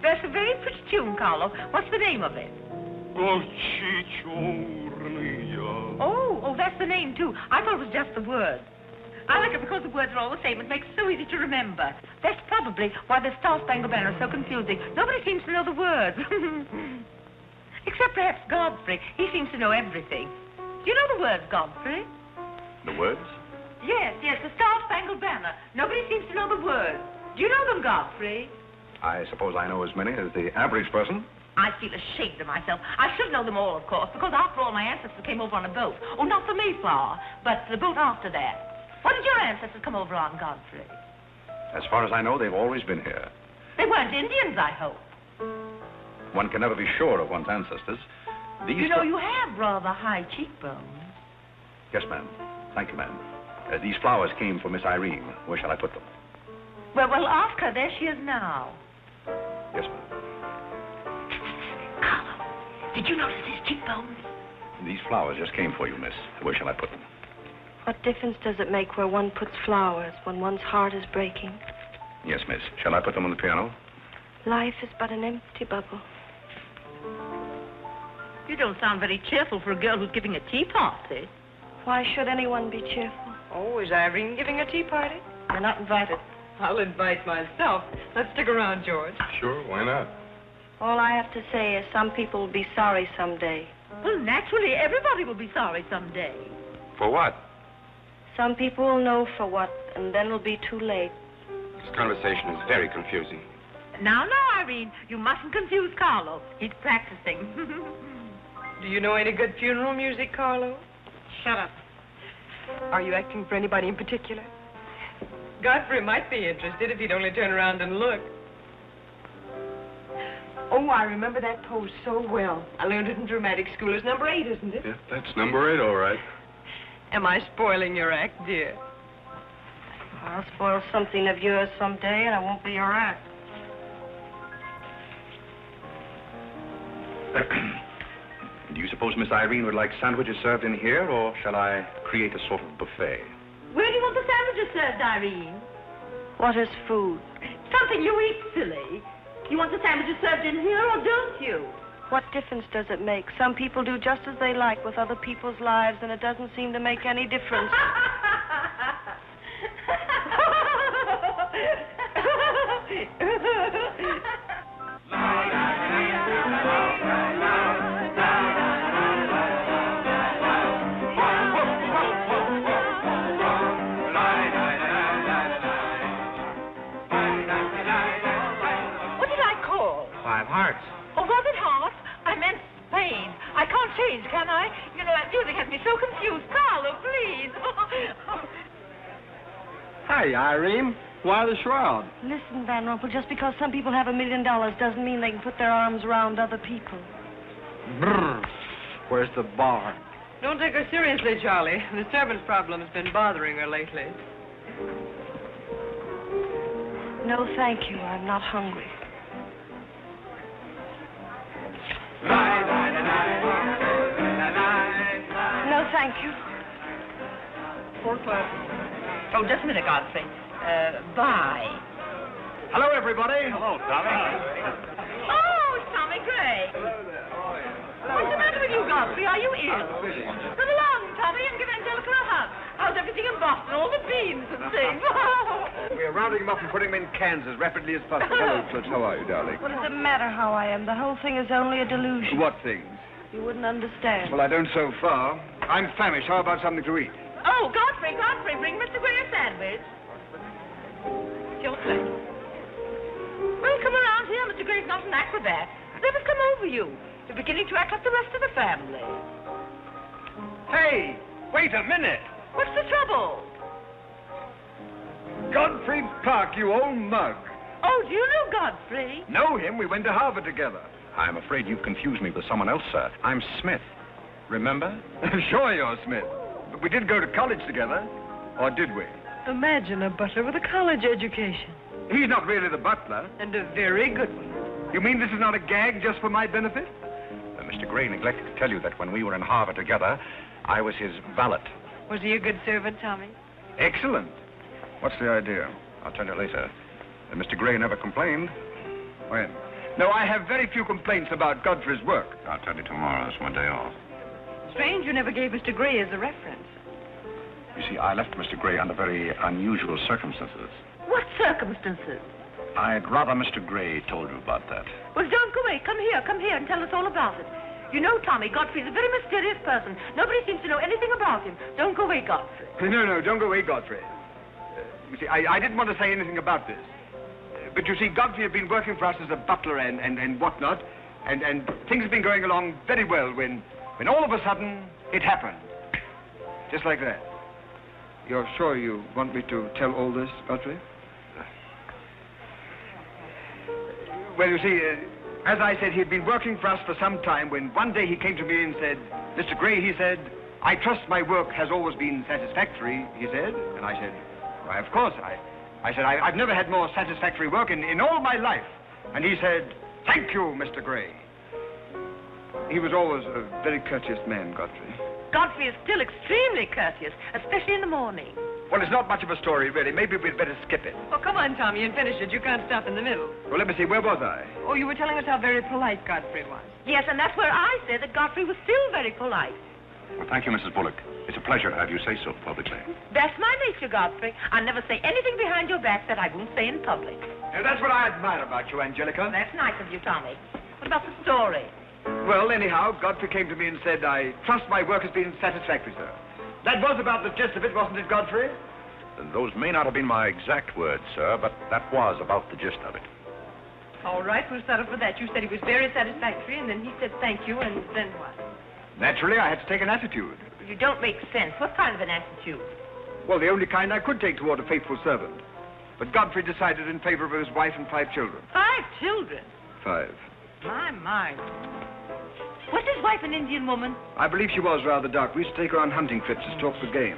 S3: That's a very pretty tune, Carlo. What's the name of it? Oh, that's the name, too. I thought it was just the word. I like it because the words are all the same. It makes it so easy to remember. That's probably why the Star Spangled Banner is so confusing. Nobody seems to know the words. Except perhaps Godfrey. He seems to know everything. Do you know the words, Godfrey?
S2: The words?
S3: Yes, the Star Spangled Banner. Nobody seems to know the words. Do you know them, Godfrey?
S2: I suppose I know as many as the average person.
S3: I feel ashamed of myself. I should know them all, of course, because after all, my ancestors came over on a boat. Oh, not the Mayflower, but the boat after that. What did your ancestors come over on, Godfrey?
S2: As far as I know, they've always been here.
S3: They weren't Indians, I hope.
S2: One can never be sure of one's ancestors.
S3: You know, you have rather high cheekbones.
S2: Yes, ma'am. Thank you, ma'am. These flowers came for Miss Irene. Where shall I put them?
S3: Well, ask her. There she is now.
S2: Yes, ma'am.
S3: Carlo, did you notice his cheekbones?
S2: These flowers just came for you, miss. Where shall I put them?
S4: What difference does it make where one puts flowers when one's heart is breaking?
S2: Yes, miss. Shall I put them on the piano?
S4: Life is but an empty bubble.
S3: You don't sound very cheerful for a girl who's giving a tea party.
S4: Why should anyone be cheerful?
S10: Oh, is Irene giving a tea party?
S3: You're not invited.
S10: I'll invite myself. Let's stick around, George.
S1: Sure, why not?
S4: All I have to say is some people will be sorry someday.
S3: Well, naturally, everybody will be sorry someday.
S1: For what?
S4: Some people will know for what, and then it'll be too late.
S1: This conversation is very confusing.
S3: Now, Irene, you mustn't confuse Carlo. He's practicing.
S10: Do you know any good funeral music, Carlo?
S3: Shut up.
S10: Are you acting for anybody in particular? Godfrey might be interested if he'd only turn around and look. Oh, I remember that pose so well. I learned it in dramatic school. It's number 8, isn't it?
S1: Yeah, that's number 8, all right.
S10: Am I spoiling your act, dear?
S4: I'll spoil something of yours someday, and it won't be your act.
S2: Do you suppose Miss Irene would like sandwiches served in here, or shall I create a sort of buffet?
S3: Where do you want the sandwiches served, Irene?
S4: What is food?
S3: Something you eat, silly. You want the sandwiches served in here, or don't you?
S4: What difference does it make? Some people do just as they like with other people's lives, and it doesn't seem to make any difference.
S2: Hearts.
S3: Oh, was it heart? I meant Spain. I can't change, can I? You know, that music has me so confused. Carlo, please.
S9: Hi, Irene. Why the shroud?
S4: Listen, Van Rumpel, just because some people have $1 million doesn't mean they can put their arms around other people.
S9: Brr. Where's the bar?
S10: Don't take her seriously, Charlie. The servant problem has been bothering her lately.
S4: No, thank you. I'm not hungry. No, thank you.
S3: 4 o'clock. Oh, just a minute, Godfrey. Bye.
S5: Hello, everybody.
S2: Hello, Tommy.
S3: Oh, it's Tommy Gray. What's the matter with you, Godfrey? Are you ill? Come along, Tommy, and give Angelica a hug. How's everything in Boston? All the beans and things.
S5: We're rounding them up and putting them in cans as rapidly as possible. Hello, Toots. How are you, darling?
S4: What does it matter how I am? The whole thing is only a delusion.
S5: What things?
S4: You wouldn't understand.
S5: Well, I don't so far. I'm famished. How about something to eat?
S3: Oh, Godfrey, bring Mr. Gray a sandwich. It's your turn. Well, come around here. Mr. Gray's not an acrobat. Let us come over you. You're beginning to act like the rest of the family.
S5: Hey, wait a minute.
S3: What's the trouble?
S5: Godfrey Park, you old mug.
S3: Oh, do you know Godfrey?
S5: Know him? We went to Harvard together.
S2: I'm afraid you've confused me with someone else, sir. I'm Smith. Remember?
S5: Sure you're Smith. But we did go to college together. Or did we?
S10: Imagine a butler with a college education.
S5: He's not really the butler.
S10: And a very good one.
S5: You mean this is not a gag just for my benefit?
S2: Mr. Gray neglected to tell you that when we were in Harvard together, I was his valet.
S10: Was he a good servant, Tommy?
S5: Excellent. What's the idea?
S2: I'll tell you later. Mr. Gray never complained.
S5: When? No, I have very few complaints about Godfrey's work.
S2: I'll tell you tomorrow. It's my day off.
S10: Strange you never gave Mr. Gray as a reference.
S2: You see, I left Mr. Gray under very unusual circumstances.
S3: What circumstances?
S2: I'd rather Mr. Gray told you about that.
S3: Well, don't go away. Come here and tell us all about it. You know, Tommy, Godfrey's a very mysterious person. Nobody seems to know anything about him. Don't go away, Godfrey.
S5: No, don't go away, Godfrey. You see, I didn't want to say anything about this. But you see, Godfrey had been working for us as a butler and whatnot, and things have been going along very well when all of a sudden it happened. Just like that. You're sure you want me to tell all this, Godfrey? Well, you see, as I said, he'd been working for us for some time when one day he came to me and said, Mr. Gray, he said, I trust my work has always been satisfactory, he said. And I said, why, of course. I said, I've never had more satisfactory work in all my life. And he said, thank you, Mr. Gray. He was always a very courteous man, Godfrey.
S3: Godfrey is still extremely courteous, especially in the morning.
S5: Well, it's not much of a story, really. Maybe we'd better skip it.
S10: Oh, come on, Tommy, and finish it. You can't stop in the middle.
S5: Well, let me see. Where was I?
S10: Oh, you were telling us how very polite Godfrey was.
S3: Yes, and that's where I said that Godfrey was still very polite.
S2: Well, thank you, Mrs. Bullock. It's a pleasure to have you say so publicly.
S3: That's my nature, Godfrey. I never say anything behind your back that I won't say in public.
S5: Now, that's what I admire about you, Angelica.
S3: That's nice of you, Tommy. What about the story?
S5: Well, anyhow, Godfrey came to me and said, I trust my work has been satisfactory, sir. That was about the gist of it, wasn't it, Godfrey?
S2: Those may not have been my exact words, sir, but that was about the gist of it.
S10: All right, we'll settle for that. You said he was very satisfactory, and then he said thank you, and then what?
S5: Naturally, I had to take an attitude.
S3: You don't make sense. What kind of an attitude?
S5: Well, the only kind I could take toward a faithful servant. But Godfrey decided in favor of his wife and 5 children.
S3: 5 children?
S5: 5.
S3: My. Was his wife an Indian woman?
S5: I believe she was rather dark. We used to take her on hunting trips to stalk the game.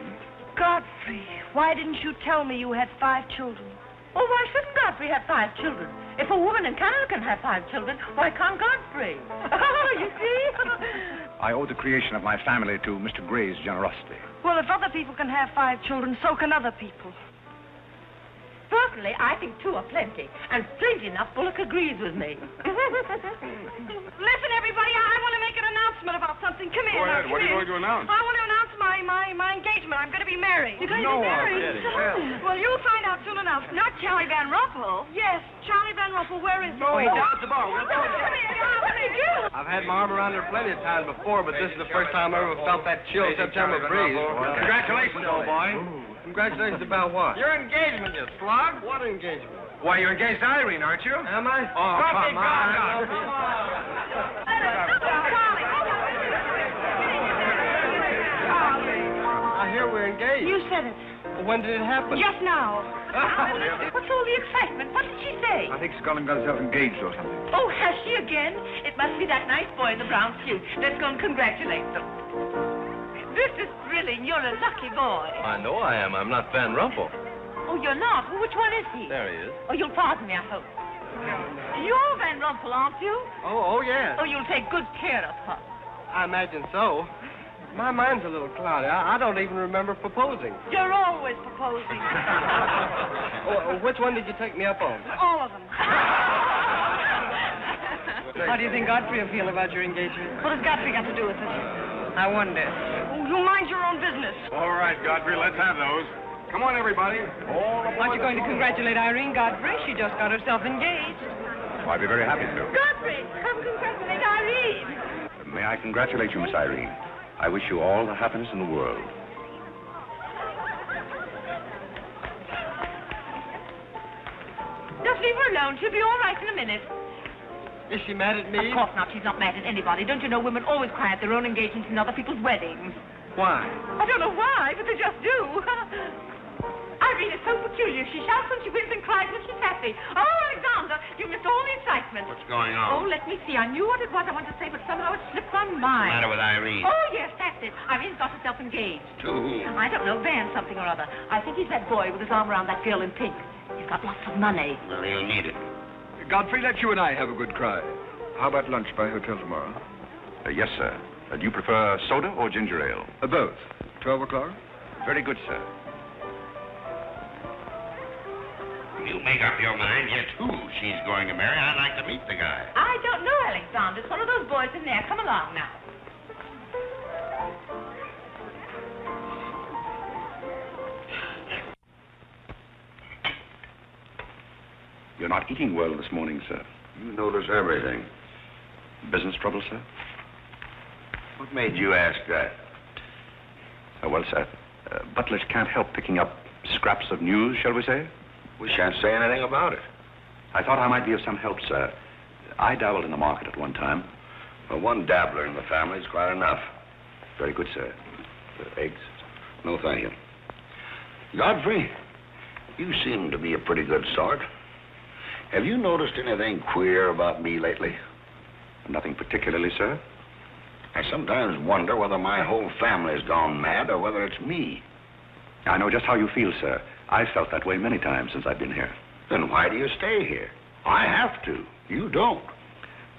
S4: Godfrey, why didn't you tell me you had 5 children?
S3: Oh, why shouldn't Godfrey have 5 children? If a woman in Canada can have 5 children, why can't Godfrey? Oh, you see?
S2: I owe the creation of my family to Mr. Gray's generosity.
S4: Well, if other people can have 5 children, so can other people.
S3: Personally, I think 2 are plenty. And plenty enough, Bullock agrees with me.
S4: Listen, everybody, I want to make an announcement about something. Come here.
S1: Go ahead. What are you going to announce?
S4: I want to announce my engagement. I'm going to be married. You're going to be married? Well, you'll find out soon enough. Not Charlie Van Ruffle. Yes, Charlie Van Ruffle. Where is he?
S9: Oh, he's down at the bar.
S4: Come here. What did you do?
S9: I've had my arm around her plenty of times before, but this is the first time I ever felt that chill September breeze.
S5: Congratulations, old boy.
S9: Congratulations about what?
S5: Your engagement, you slug.
S9: What engagement?
S5: Why, you're engaged to Irene, aren't you?
S9: Am I?
S5: Oh, come on.
S9: I hear we're engaged.
S4: You said it.
S9: Well, when did it happen?
S4: Just now.
S3: What's all the excitement? What did she say?
S5: I think she's gone and got herself engaged or something.
S3: Oh, has she again? It must be that nice boy in the brown suit. Let's go and congratulate them. This is thrilling. You're a lucky boy.
S7: I know I am. I'm not Van Rumpel.
S3: Oh, you're not? Well, which one is he?
S7: There he is.
S3: Oh, you'll pardon me, I hope. You're Van Rumpel, aren't you?
S9: Oh, yes.
S3: Oh, you'll take good care of her.
S9: I imagine so. My mind's a little cloudy. I don't even remember proposing.
S4: You're always proposing.
S9: Which one did you take me up on?
S4: All of them.
S10: How do you think Godfrey will feel about your engagement?
S4: What has Godfrey got to do with it?
S10: I wonder.
S4: Oh, you mind your own business.
S1: All right, Godfrey, let's have those. Come on, everybody.
S10: Aren't you going to congratulate Irene Godfrey? She just got herself engaged.
S2: Oh, I'd be very happy to.
S3: Godfrey, come congratulate Irene.
S2: May I congratulate you, Miss Irene. I wish you all the happiness in the world.
S3: Just leave her alone. She'll be all right in a minute.
S9: Is she mad at me?
S3: Of course not. She's not mad at anybody. Don't you know women always cry at their own engagements and other people's weddings?
S9: Why?
S3: I don't know why, but they just do. Irene is so peculiar. She shouts when she wins and cries when she's happy. Oh, Alexander, you missed all the excitement.
S6: What's going
S3: Oh,
S6: on?
S3: let me see. I knew what it was I wanted to say, but somehow it slipped my
S6: What's
S3: mind.
S6: the matter with Irene?
S3: Oh, yes, that's it. Irene's got herself engaged.
S6: To whom?
S3: I don't know, Van something or other. I think he's that boy with his arm around that girl in pink. He's got lots of money.
S6: Well, he'll need it.
S5: Godfrey, let you and I have a good cry. How about lunch by hotel tomorrow?
S2: Yes, sir. Do you prefer soda or ginger ale?
S5: Both. 12 o'clock?
S2: Very good, sir.
S6: You make up your mind yet who she's going to marry. I'd like to meet the guy.
S3: I don't know, Alexander. It's one of those boys in there. Come along now.
S2: You're not eating well this morning, sir.
S6: You notice everything.
S2: Business trouble, sir?
S6: What made you ask that?
S2: Well, sir, butlers can't help picking up scraps of news, shall we say?
S6: We shan't say anything about it.
S2: I thought I might be of some help, sir. I dabbled in the market at one time.
S6: Well, one dabbler in the family is quite enough.
S2: Very good, sir. Eggs?
S6: No, thank you. Godfrey, you seem to be a pretty good sort. Have you noticed anything queer about me lately?
S2: Nothing particularly, sir.
S6: I sometimes wonder whether my whole family's gone mad or whether it's me.
S2: I know just how you feel, sir. I've felt that way many times since I've been here.
S6: Then why do you stay here? I have to. You don't.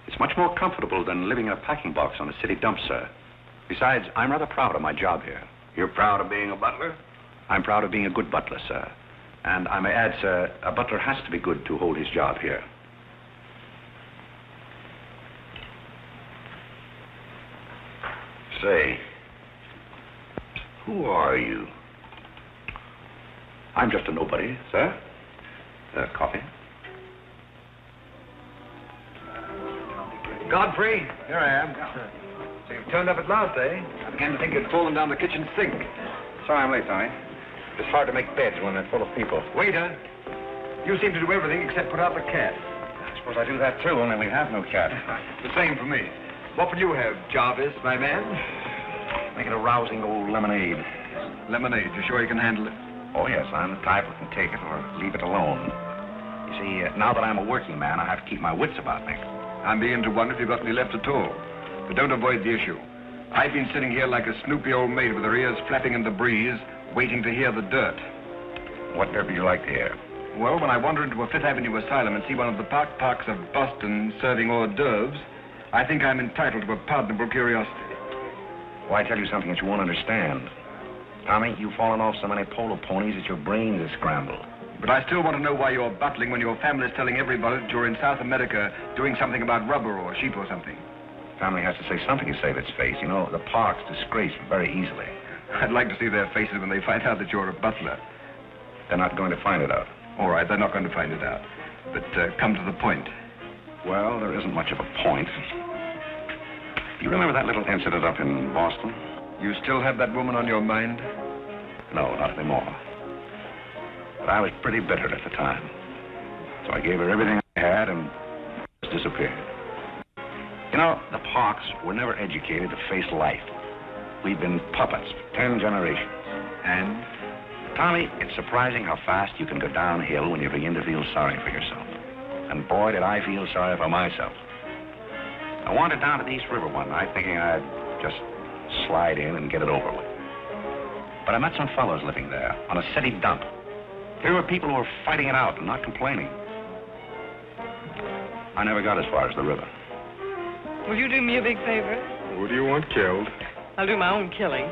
S2: It's much more comfortable than living in a packing box on a city dump, sir. Besides, I'm rather proud of my job here.
S6: You're proud of being a butler?
S2: I'm proud of being a good butler, sir. And I may add, sir, a butler has to be good to hold his job here.
S6: Say, who are you?
S2: I'm just a nobody, sir. Coffee?
S5: Godfrey, here I am. So you've turned up at last, eh? I began to think you'd fallen down the kitchen sink.
S2: Sorry I'm late, Tony. It's hard to make beds when they're full of people.
S5: Waiter, you seem to do everything except put out the cat.
S2: I suppose I do that, too, only we have no cat.
S5: The same for me. What will you have, Jarvis, my man?
S2: Make it a rousing old lemonade.
S5: Lemonade, you sure you can handle it?
S2: Oh, yes, I'm the type who can take it or leave it alone. You see, now that I'm a working man, I have to keep my wits about me.
S5: I'm beginning to wonder if you've got any left at all. But don't avoid the issue. I've been sitting here like a snoopy old maid with her ears flapping in the breeze, waiting to hear the dirt.
S2: What dirt would you like to hear?
S5: Well, when I wander into a Fifth Avenue asylum and see one of the parks of Boston serving hors d'oeuvres, I think I'm entitled to a pardonable curiosity.
S2: Well, I tell you something that you won't understand. Tommy, you've fallen off so many polo ponies that your brains are scrambled.
S5: But I still want to know why you're butling when your family's telling everybody that you're in South America doing something about rubber or sheep or something.
S2: Family has to say something to save its face. You know, the park's disgraced very easily.
S5: I'd like to see their faces when they find out that you're a butler.
S2: They're not going to find it out.
S5: All right, they're not going to find it out. But come to the point.
S2: Well, there isn't much of a point. You remember that little incident up in Boston?
S5: You still have that woman on your mind?
S2: No, not anymore. But I was pretty bitter at the time. So I gave her everything I had and just disappeared. You know, the Parks were never educated to face life. We've been puppets for 10 generations.
S5: And?
S2: Tommy, it's surprising how fast you can go downhill when you begin to feel sorry for yourself. And boy, did I feel sorry for myself. I wandered down to the East River one night thinking I'd just slide in and get it over with. But I met some fellows living there on a city dump. Here were people who were fighting it out and not complaining. I never got as far as the river.
S10: Will you do me a big favor?
S1: Who do you want killed?
S10: I'll do my own killing.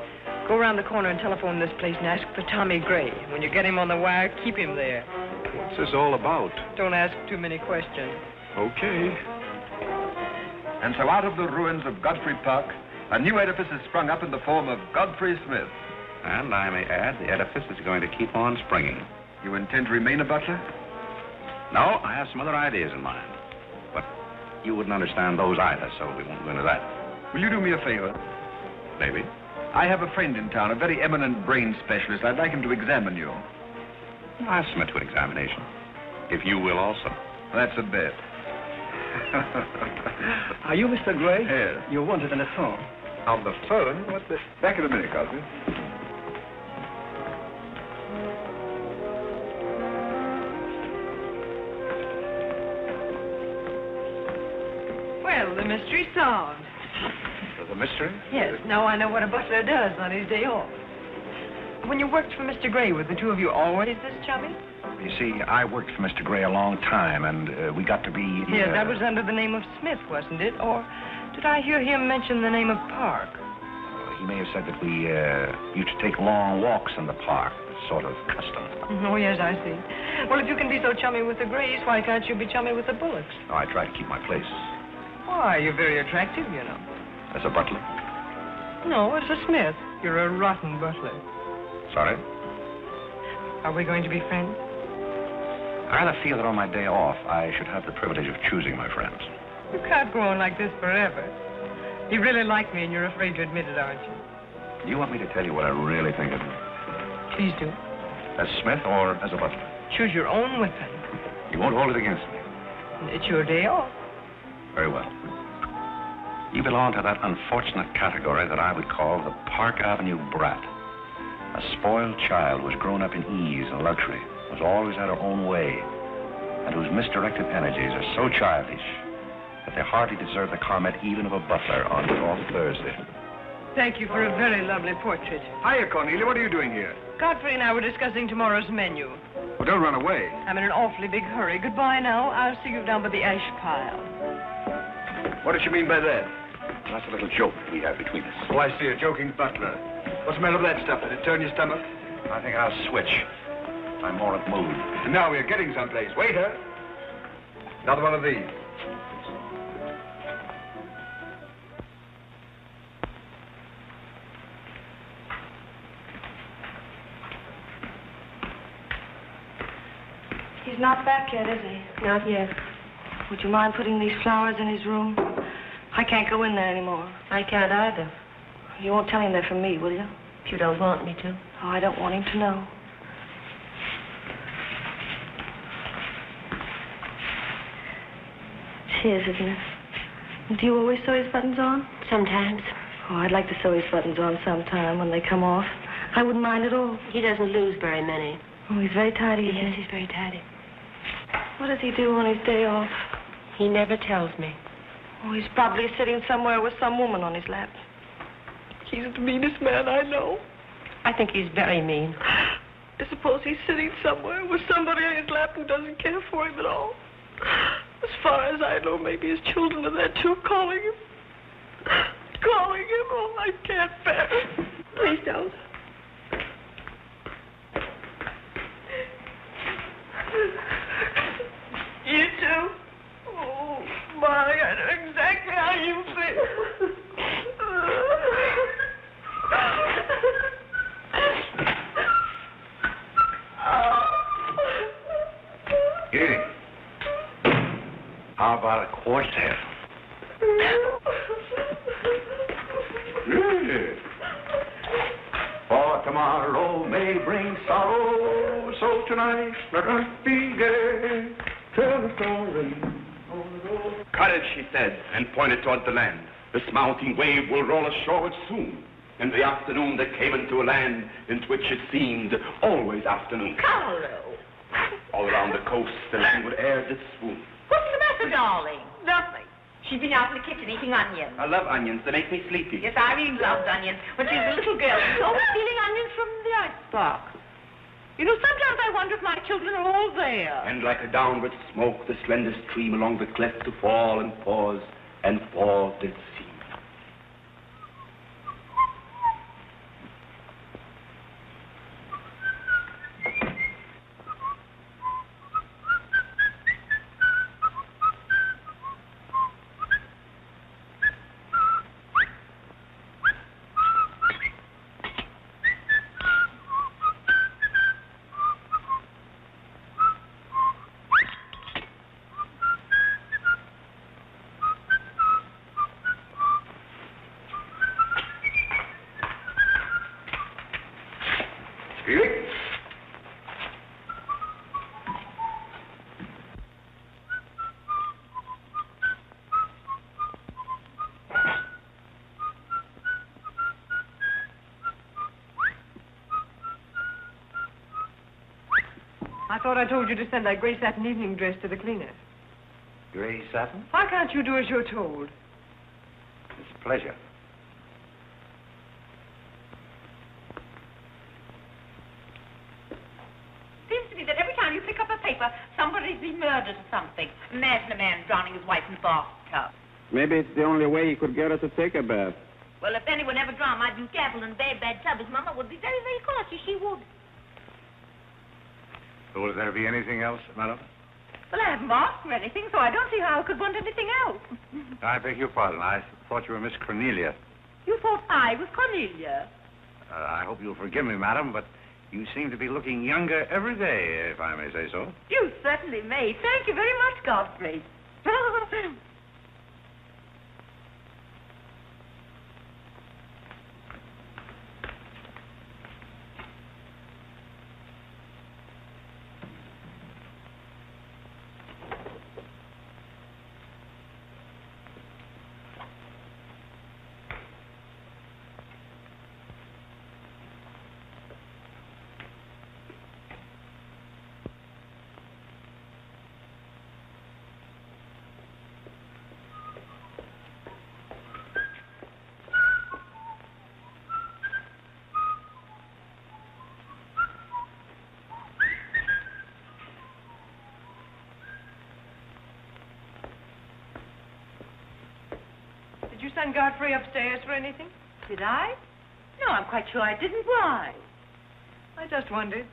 S10: Go around the corner and telephone this place and ask for Tommy Gray. When you get him on the wire, keep him there.
S1: What's this all about?
S10: Don't ask too many questions.
S1: Okay.
S5: And so out of the ruins of Godfrey Park, a new edifice has sprung up in the form of Godfrey Smith.
S2: And I may add, the edifice is going to keep on springing.
S5: You intend to remain a butler?
S2: No, I have some other ideas in mind. But you wouldn't understand those either, so we won't go into that.
S5: Will you do me a favor?
S2: Maybe.
S5: I have a friend in town, a very eminent brain specialist. I'd like him to examine you.
S2: I'll submit to an examination. If you will also.
S5: That's a bet.
S13: Are you Mr. Gray?
S5: Yes.
S13: You wanted on the phone.
S5: On the phone? What's this? Back in a minute, Godfrey.
S10: Well, the mystery's solved.
S2: The mystery?
S10: Yes, now I know what a butler does on his day off. When you worked for Mr. Gray, were the two of you always this chummy?
S2: You see, I worked for Mr. Gray a long time, and we got to be...
S10: Yes, that was under the name of Smith, wasn't it? Or did I hear him mention the name of Park?
S2: He may have said that we used to take long walks in the park, sort of custom.
S10: Oh, yes, I see. Well, if you can be so chummy with the Grays, why can't you be chummy with the Bullocks?
S2: Oh, I try to keep my place.
S10: Why, you're very attractive, you know.
S2: As a butler?
S10: No, as a Smith. You're a rotten butler.
S2: Sorry?
S10: Are we going to be friends?
S2: I rather feel that on my day off, I should have the privilege of choosing my friends.
S10: You can't go on like this forever. You really like me, and you're afraid to admit it, aren't you?
S2: Do you want me to tell you what I really think of you?
S10: Please do.
S2: As Smith or as a butler?
S10: Choose your own weapon.
S2: You won't hold it against me.
S10: It's your day off.
S2: Very well. You belong to that unfortunate category that I would call the Park Avenue brat. A spoiled child who has grown up in ease and luxury, who's always had her own way, and whose misdirected energies are so childish that they hardly deserve the comment even of a butler on off Thursday.
S10: Thank you for a very lovely portrait.
S5: Hiya, Cornelia. What are you doing here?
S10: Godfrey and I were discussing tomorrow's menu.
S5: Well, don't run away.
S10: I'm in an awfully big hurry. Goodbye now. I'll see you down by the ash pile.
S5: What does she mean by that?
S2: That's a little joke we have between us.
S5: Oh, I see. A joking butler. What's the matter with that stuff? Did it turn your stomach?
S2: I think I'll switch. I'm more at mood.
S5: And now we're getting someplace. Waiter. Another one of these.
S4: He's not back yet, is he?
S8: Not yet.
S4: Would you mind putting these flowers in his room? I can't go in there anymore.
S8: I can't either.
S4: You won't tell him they're from me, will you?
S8: If you don't want me to.
S4: Oh, I don't want him to know. It's his, isn't it? Do you always sew his buttons on?
S8: Sometimes.
S4: Oh, I'd like to sew his buttons on sometime when they come off. I wouldn't mind at all.
S8: He doesn't lose very many.
S4: Oh, he's very tidy.
S8: Yes, he's very tidy.
S4: What does he do on his day off?
S8: He never tells me.
S4: Oh, he's probably sitting somewhere with some woman on his lap. He's the meanest man I know.
S8: I think he's very mean.
S10: I suppose he's sitting somewhere with somebody on his lap who doesn't care for him at all. As far as I know, maybe his children are there too, calling him. Calling him. Oh, I can't bear it. Please don't. You too? Oh, Molly, I know exactly how you feel.
S2: Here. How about a quartet? For tomorrow may bring sorrow, so tonight let us be gay. Tell the story.
S14: Courage, she said, and pointed toward the land. This mounting wave will roll us shoreward soon. In the afternoon they came into a land into which it seemed always afternoon.
S3: Carole!
S14: All around the coast the languid air did swoon.
S3: What's the matter, darling? Nothing. She's been out in the kitchen eating onions.
S14: I love onions. They make me sleepy.
S3: Yes, Irene loved onions. When she was a little girl, she was always stealing onions from the icebox. You know, sometimes I wonder if my children are all there.
S14: And like a downward smoke, the slender stream along the cleft to fall and pause, and fall did seem.
S10: I thought I told you to send that gray satin evening dress to the cleaner.
S2: Gray satin?
S10: Why can't you do as you're told?
S2: It's a pleasure.
S3: Seems to me that every time you pick up a paper, somebody's been murdered or something. Imagine a man drowning his wife in the bathtub.
S15: Maybe it's the only way he could get her to take a bath.
S3: Well, if anyone ever drowned my Duke Apple in a very bad tub, his mama would be very, very cautious. She would.
S2: Will there be anything else, madam?
S3: Well, I haven't asked for anything, so I don't see how I could want anything else.
S2: I beg your pardon. I thought you were Miss Cornelia.
S3: You thought I was Cornelia?
S2: I hope you'll forgive me, madam, but you seem to be looking younger every day, if I may say so.
S3: You certainly may. Thank you very much, Godfrey.
S10: Did you send Godfrey upstairs for anything?
S3: Did I? No, I'm quite sure I didn't. Why?
S10: I just wondered.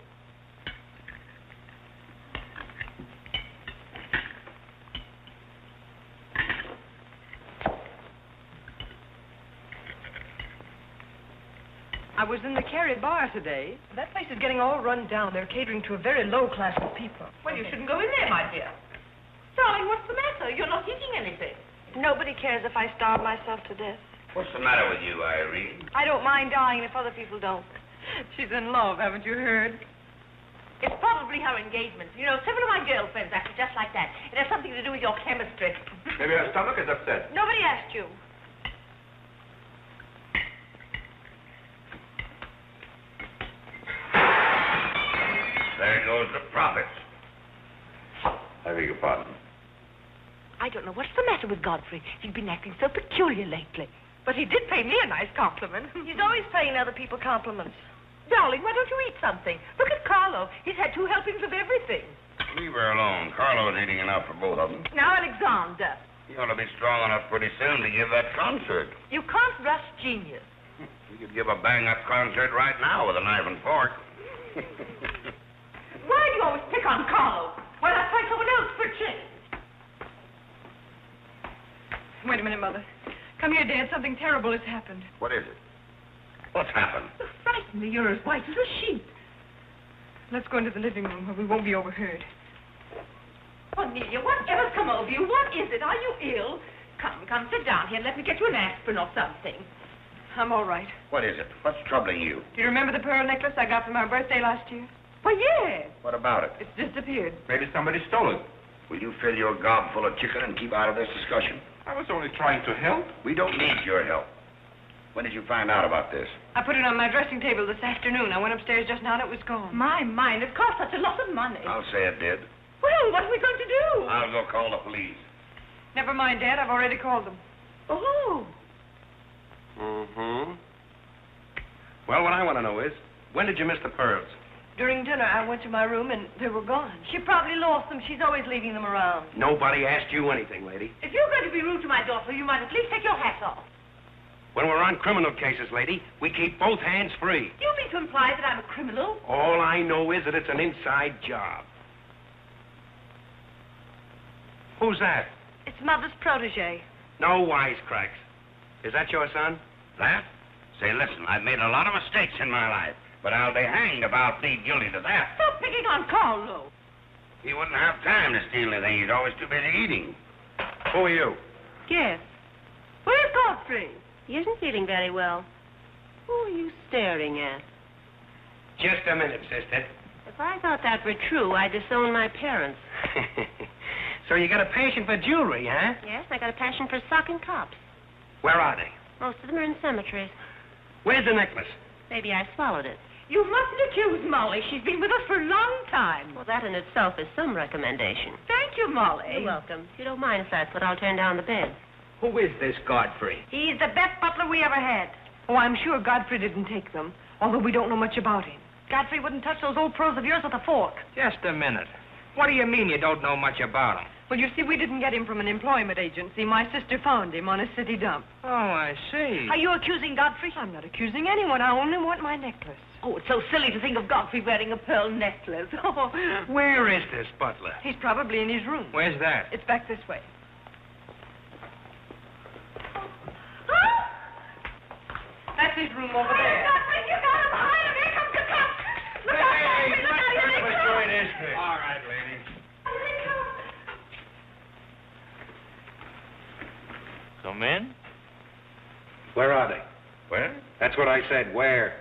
S10: I was in the Carrie bar today. That place is getting all run down. They're catering to a very low class of people.
S3: Well, you shouldn't go in there, my dear. Darling, what's the matter? You're not eating anything.
S4: Nobody cares if I starve myself to death.
S6: What's the matter with you, Irene?
S4: I don't mind dying if other people don't.
S10: She's in love, haven't you heard?
S3: It's probably her engagement. You know, several of my girlfriends acted just like that. It has something to do with your chemistry.
S14: Maybe her stomach is upset.
S4: Nobody asked you.
S6: There goes the profits.
S2: I beg your pardon.
S3: I don't know what's the matter with Godfrey. He's been acting so peculiar lately. But he did pay me a nice compliment.
S4: He's always paying other people compliments.
S3: Darling, why don't you eat something? Look at Carlo. He's had 2 helpings of everything.
S6: Leave her alone. Carlo's eating enough for both of them.
S3: Now, Alexander,
S6: You ought to be strong enough pretty soon to give that concert.
S3: you can't rush genius.
S6: You could give a bang-up concert right now with a knife and fork.
S3: Why do you always pick on Carlo? Why not try someone else for a change?
S10: Wait a minute, Mother. Come here, Dad. Something terrible has happened.
S6: What is it? What's happened?
S3: You frighten me. You're as white as a sheet.
S10: Let's go into the living room where we won't be overheard.
S3: Cornelia, whatever's come over you? What is it? Are you ill? Come, sit down here and let me get you an aspirin or something.
S10: I'm all right.
S6: What is it? What's troubling you?
S10: Do you remember the pearl necklace I got for my birthday last year?
S3: Why, yes.
S6: What about it?
S10: It's disappeared.
S14: Maybe somebody stole it.
S6: Will you fill your gob full of chicken and keep out of this discussion?
S14: I was only trying to help.
S6: We don't need your help. When did you find out about this?
S10: I put it on my dressing table this afternoon. I went upstairs just now and it was gone.
S3: My mind, it cost such a lot of money.
S6: I'll say it did.
S3: Well, what are we going to do?
S6: I'll go call the police.
S10: Never mind, Dad. I've already called them.
S3: Oh.
S1: Mm-hmm. Well, what I want to know is, when did you miss the pearls?
S4: During dinner, I went to my room and they were gone. She probably lost them. She's always leaving them around.
S1: Nobody asked you anything, lady.
S3: If you're going to be rude to my daughter, you might at least take your hat off.
S1: When we're on criminal cases, lady, we keep both hands free.
S3: Do you mean to imply that I'm a criminal?
S1: All I know is that it's an inside job. Who's that?
S4: It's Mother's protege.
S1: No wisecracks. Is that your son?
S6: That? Say, listen, I've made a lot of mistakes in my life, but I'll be hanged if I'll plead guilty to that.
S3: Stop picking on Carlo.
S6: He wouldn't have time to steal anything. He's always too busy eating.
S1: Who are you?
S8: Yes.
S3: Where's Godfrey?
S8: He isn't feeling very well. Who are you staring at?
S1: Just a minute, sister.
S8: If I thought that were true, I'd disown my parents.
S1: So you got a passion for jewelry, huh?
S8: Yes, I got a passion for socking cops.
S1: Where are they?
S8: Most of them are in cemeteries.
S1: Where's the necklace?
S8: Maybe I swallowed it.
S3: You mustn't accuse Molly. She's been with us for a long time.
S8: Well, that in itself is some recommendation.
S3: Thank you, Molly.
S8: You're welcome. If you don't mind, Flatfoot, I'll turn down the bed.
S13: Who is this Godfrey?
S4: He's the best butler we ever had.
S10: Oh, I'm sure Godfrey didn't take them, although we don't know much about him.
S4: Godfrey wouldn't touch those old pearls of yours with a fork.
S13: Just a minute. What do you mean you don't know much about him?
S10: Well, you see, we didn't get him from an employment agency. My sister found him on a city dump.
S13: Oh, I see.
S4: Are you accusing Godfrey?
S10: I'm not accusing anyone. I only want my necklace.
S3: Oh, it's so silly to think of Godfrey wearing a pearl necklace. Oh.
S1: Where is this butler?
S10: He's probably in his room.
S13: Where's that?
S10: It's back this way. That's his room over there.
S3: Godfrey, you got him behind him. Here comes the cops. Look out, Godfrey. Look out. Here they come.
S1: All right, lady.
S7: Come in.
S1: Where are they?
S6: Where?
S1: That's what I said. Where?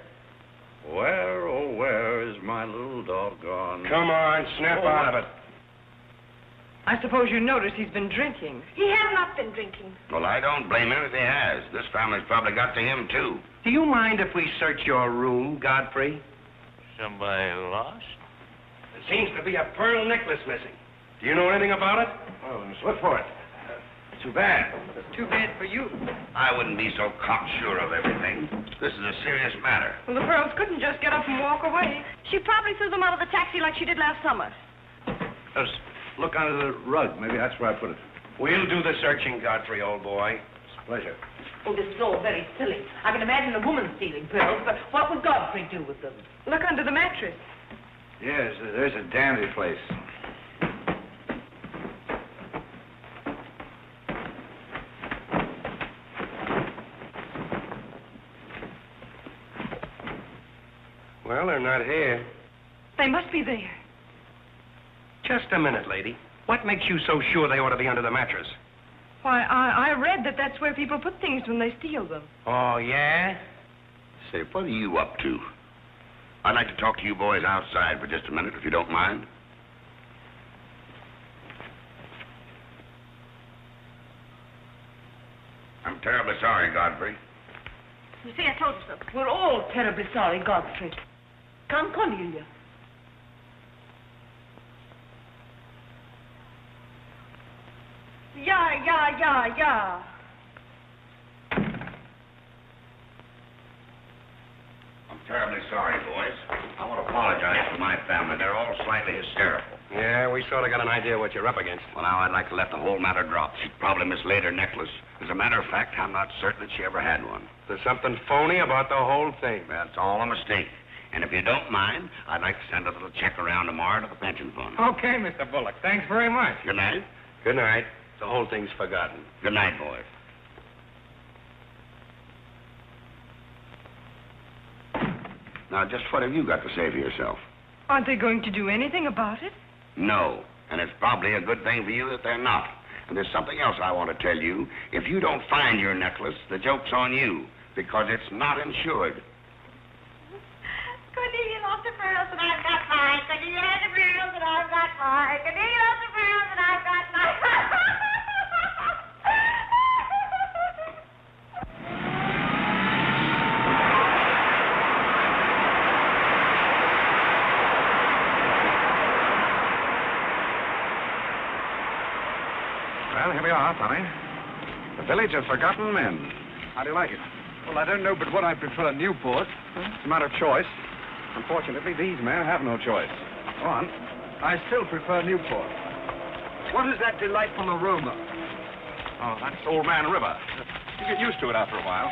S6: Where, oh, where is my little doggone...
S1: Come on, snap out of it.
S10: I suppose you noticed he's been drinking.
S4: He has not been drinking.
S6: Well, I don't blame him if he has. This family's probably got to him, too.
S1: Do you mind if we search your room, Godfrey?
S7: Somebody lost?
S1: There seems to be a pearl necklace missing. Do you know anything about it?
S6: Oh, let's look for it. Too bad.
S10: Too bad for you.
S6: I wouldn't be so cocksure of everything. This is a serious matter.
S10: Well, the pearls couldn't just get up and walk away.
S4: She probably threw them out of the taxi like she did last summer.
S14: Just look under the rug. Maybe that's where I put it.
S1: We'll do the searching, Godfrey, old boy.
S14: It's a pleasure.
S3: Oh, this is all very silly. I can imagine a woman stealing pearls, but what would Godfrey do with them?
S10: Look under the mattress.
S14: Yes, there's a dandy place.
S1: Well, they're not here.
S10: They must be there.
S1: Just a minute, lady. What makes you so sure they ought to be under the mattress?
S10: Why, I read that that's where people put things when they steal them.
S1: Oh, yeah?
S6: Say, what are you up to? I'd like to talk to you boys outside for just a minute, if you don't mind. I'm terribly sorry, Godfrey.
S3: You see, I told you so. We're all terribly sorry, Godfrey. Come, Cornelia.
S4: Yeah.
S6: I'm Terribly sorry, boys. I want to apologize to my family. They're all slightly hysterical.
S1: Yeah, we sort of got an idea what you're up against.
S6: Well, now I'd like to let the whole matter drop. She probably mislaid her necklace. As a matter of fact, I'm not certain that she ever had one.
S1: There's something phony about the whole thing.
S6: That's all a mistake. And if you don't mind, I'd like to send a little check around tomorrow to the pension fund.
S13: Okay, Mr. Bullock. Thanks very much.
S6: Good night.
S1: Good night. The whole thing's forgotten.
S6: Good night, boys. Now, just what have you got to say for yourself?
S10: Aren't they going to do anything about it?
S6: No. And it's probably a good thing for you that they're not. And there's something else I want to tell you. If you don't find your necklace, the joke's on you, because it's not insured.
S12: Cornelia lost her pearls and I've got mine. Cornelia has her pearls and I've got mine. Cornelia lost her pearls and I've got mine.
S2: Well, here we are, Tommy. The village of forgotten men. How do you like it?
S5: Well, I don't know but what I prefer Newport.
S2: It's a matter of choice. Unfortunately, these men have no choice. Go on.
S5: I still prefer Newport. What is that delightful aroma?
S2: Oh, that's Old Man River. You get used to it after a while.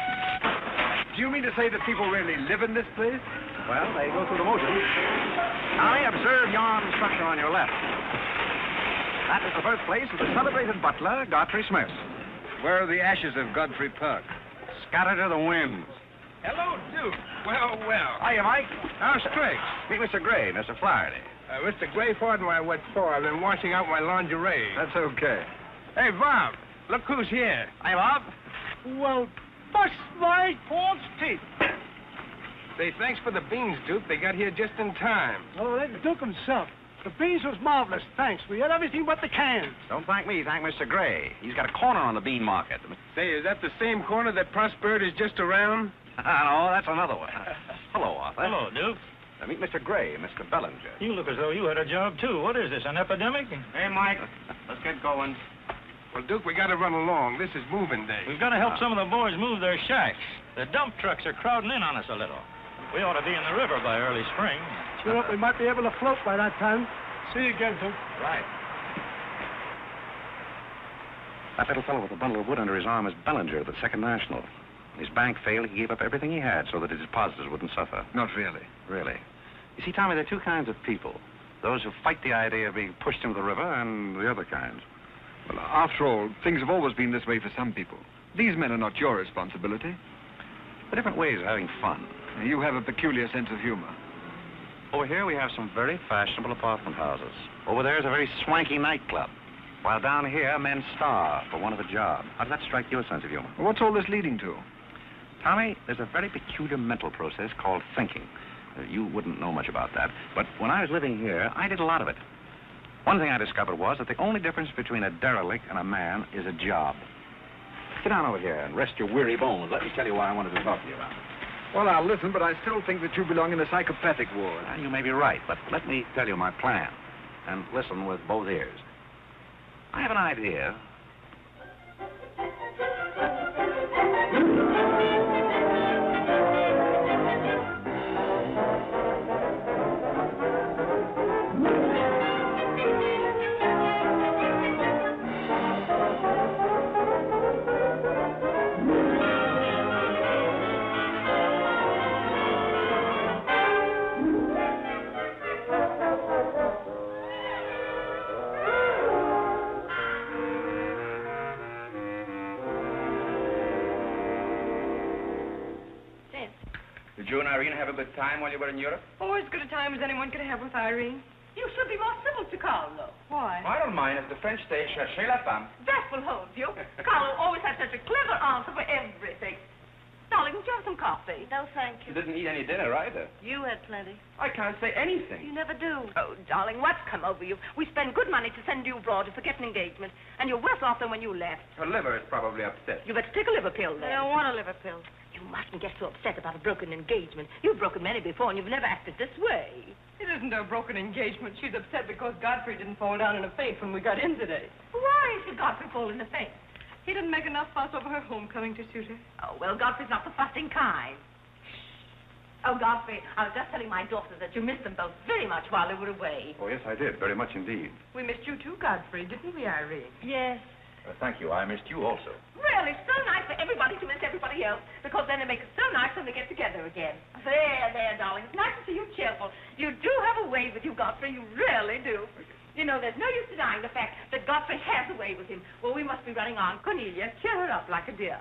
S5: Do you mean to say that people really live in this place?
S2: Well, they go through the motions. Tommy, observe yon structure on your left. That is the birthplace of the celebrated butler, Godfrey Smith.
S5: Where are the ashes of Godfrey Park?
S2: Scattered to the winds.
S1: Hello, Duke. Well, well.
S2: Hiya, Mike.
S1: How's Strix?
S2: Meet Mr. Gray, Mr. Flaherty.
S1: Mr. Gray, pardon my what for. I've been washing out my lingerie.
S5: That's okay.
S1: Hey, Bob, look who's here.
S2: Hi, Bob.
S1: Well, bust my false teeth. Say, thanks for the beans, Duke. They got here just in time.
S16: Oh, that Duke himself. The beans was marvelous, thanks. We had everything but the cans.
S2: Don't thank me, thank Mr. Gray. He's got a corner on the bean market.
S1: Say, is that the same corner that Prosperity is just around?
S2: No, that's another one. Hello, Arthur.
S7: Hello, Duke.
S2: Meet Mr. Gray, Mr. Bellinger.
S7: You look as though you had a job, too. What is this, an epidemic?
S2: Hey, Mike. Let's get going.
S1: Well, Duke, we got to run along. This is moving day.
S7: We've got to help some of the boys move their shacks. The dump trucks are crowding in on us a little. We ought to be in the river by early spring.
S16: Sure up we might be able to float by that time. See you again, Duke.
S2: Right. That little fellow with the bundle of wood under his arm is Bellinger of the Second National. His bank failed. He gave up everything he had so that his depositors wouldn't suffer.
S5: Not really.
S2: Really. You see, Tommy, there are two kinds of people. Those who fight the idea of being pushed into the river and the other kinds.
S5: Well, after all, things have always been this way for some people. These men are not your responsibility.
S2: The different ways of having fun.
S5: You have a peculiar sense of humor.
S2: Over here we have some very fashionable apartment houses. Over there is a very swanky nightclub. While down here, men starve for want of a job. How does that strike your sense of humor?
S5: What's all this leading to?
S2: Tommy, there's a very peculiar mental process called thinking. You wouldn't know much about that, but when I was living here, I did a lot of it. One thing I discovered was that the only difference between a derelict and a man is a job. Sit down over here and rest your weary bones. Let me tell you why I wanted to talk to you about it.
S5: Well, I'll listen, but I still think that you belong in the psychopathic ward.
S2: You may be right, but let me tell you my plan. And listen with both ears. I have an idea.
S13: Did you and Irene have a good time while you were in Europe?
S10: Oh, as good a time as anyone could have with Irene.
S3: You should be more civil to Carlo.
S10: Why?
S13: I don't mind if the French say cherchez la femme.
S3: That will hold you. Carlo always has such a clever answer for everything. Darling, would you have some coffee?
S4: No, thank
S13: You didn't eat any dinner either.
S4: You had plenty.
S13: I can't say anything.
S4: You never do.
S3: Oh, darling, what's come over you? We spend good money to send you abroad to forget an engagement, and you're worse off than when you left.
S13: Her liver is probably upset.
S3: You better take a liver pill, then.
S4: I don't want a liver pill.
S3: You mustn't get so upset about a broken engagement. You've broken many before, and you've never acted this way.
S10: It isn't a broken engagement. She's upset because Godfrey didn't fall down in a faint when we got in today.
S3: Why should Godfrey fall in a faint?
S10: He didn't make enough fuss over her homecoming to suit her.
S3: Oh, well, Godfrey's not the fussing kind. Oh, Godfrey, I was just telling my daughters that you missed them both very much while they were away.
S2: Oh, yes, I did. Very much indeed.
S10: We missed you too, Godfrey, didn't we, Irene?
S4: Yes.
S2: Thank you. I missed you also.
S3: Really, it's so nice for everybody to miss everybody else, because then it makes it so nice when they get together again. There, darling. It's nice to see you cheerful. You do have a way with you, Godfrey. You really do. You know, there's no use denying the fact that Godfrey has a way with him. Well, we must be running on. Cornelia, cheer her up like a dear.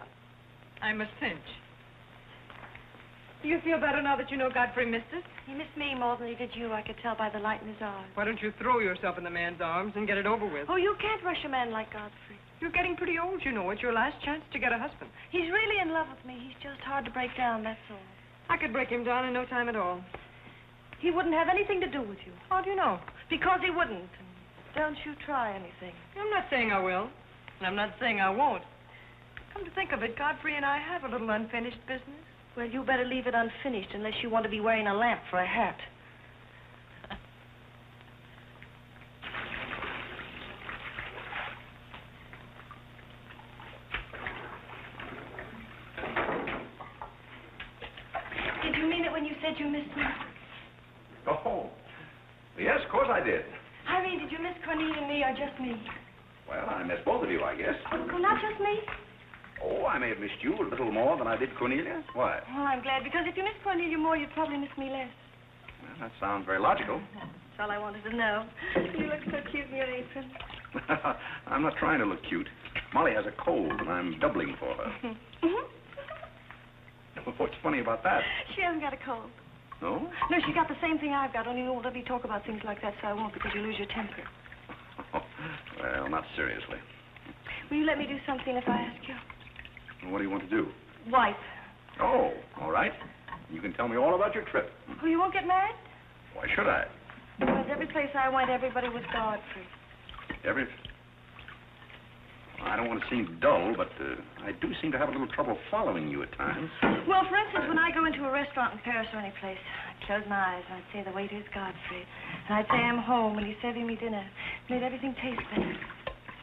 S10: I'm a cinch. Do you feel better now that you know Godfrey missed us?
S4: He missed me more than he did you. I could tell by the light in his eyes.
S10: Why don't you throw yourself in the man's arms and get it over with?
S4: Oh, you can't rush a man like Godfrey.
S10: You're getting pretty old, you know. It's your last chance to get a husband.
S4: He's really in love with me. He's just hard to break down, that's all.
S10: I could break him down in no time at all.
S4: He wouldn't have anything to do with you.
S10: How do you know?
S4: Because he wouldn't. Don't you try anything.
S10: I'm not saying I will. And I'm not saying I won't. Come to think of it, Godfrey and I have a little unfinished business.
S4: Well, you better leave it unfinished unless you want to be wearing a lamp for a hat. Did you mean it when you said you missed me?
S2: Oh, yes, of course I did.
S4: Irene, did you miss Cornelia and me or just me?
S2: Well, I missed both of you, I guess.
S4: Oh, not just me?
S2: Oh, I may have missed you a little more than I did Cornelia. Why?
S4: Well, I'm glad, because if you miss Cornelia more, you'd probably miss me less.
S2: Well, that sounds very logical.
S4: That's all I wanted to know. You look so cute in your apron.
S2: I'm not trying to look cute. Molly has a cold, and I'm doubling for her. What's funny about that?
S4: She hasn't got a cold.
S2: No?
S4: No, she got the same thing I've got, only you won't let me talk about things like that, so I won't, because you lose your temper.
S2: Well, not seriously.
S4: Will you let me do something if I ask you?
S2: What do you want to do?
S4: Wipe.
S2: Oh, all right. You can tell me all about your trip.
S4: Oh, you won't get married?
S2: Why should I?
S4: Because every place I went, everybody was Godfrey.
S2: I don't want to seem dull, but I do seem to have a little trouble following you at times.
S4: Well, for instance, when I go into a restaurant in Paris or any place, I'd close my eyes and I'd say the waiter's Godfrey. And I'd say I'm home and he's serving me dinner. Made everything taste better.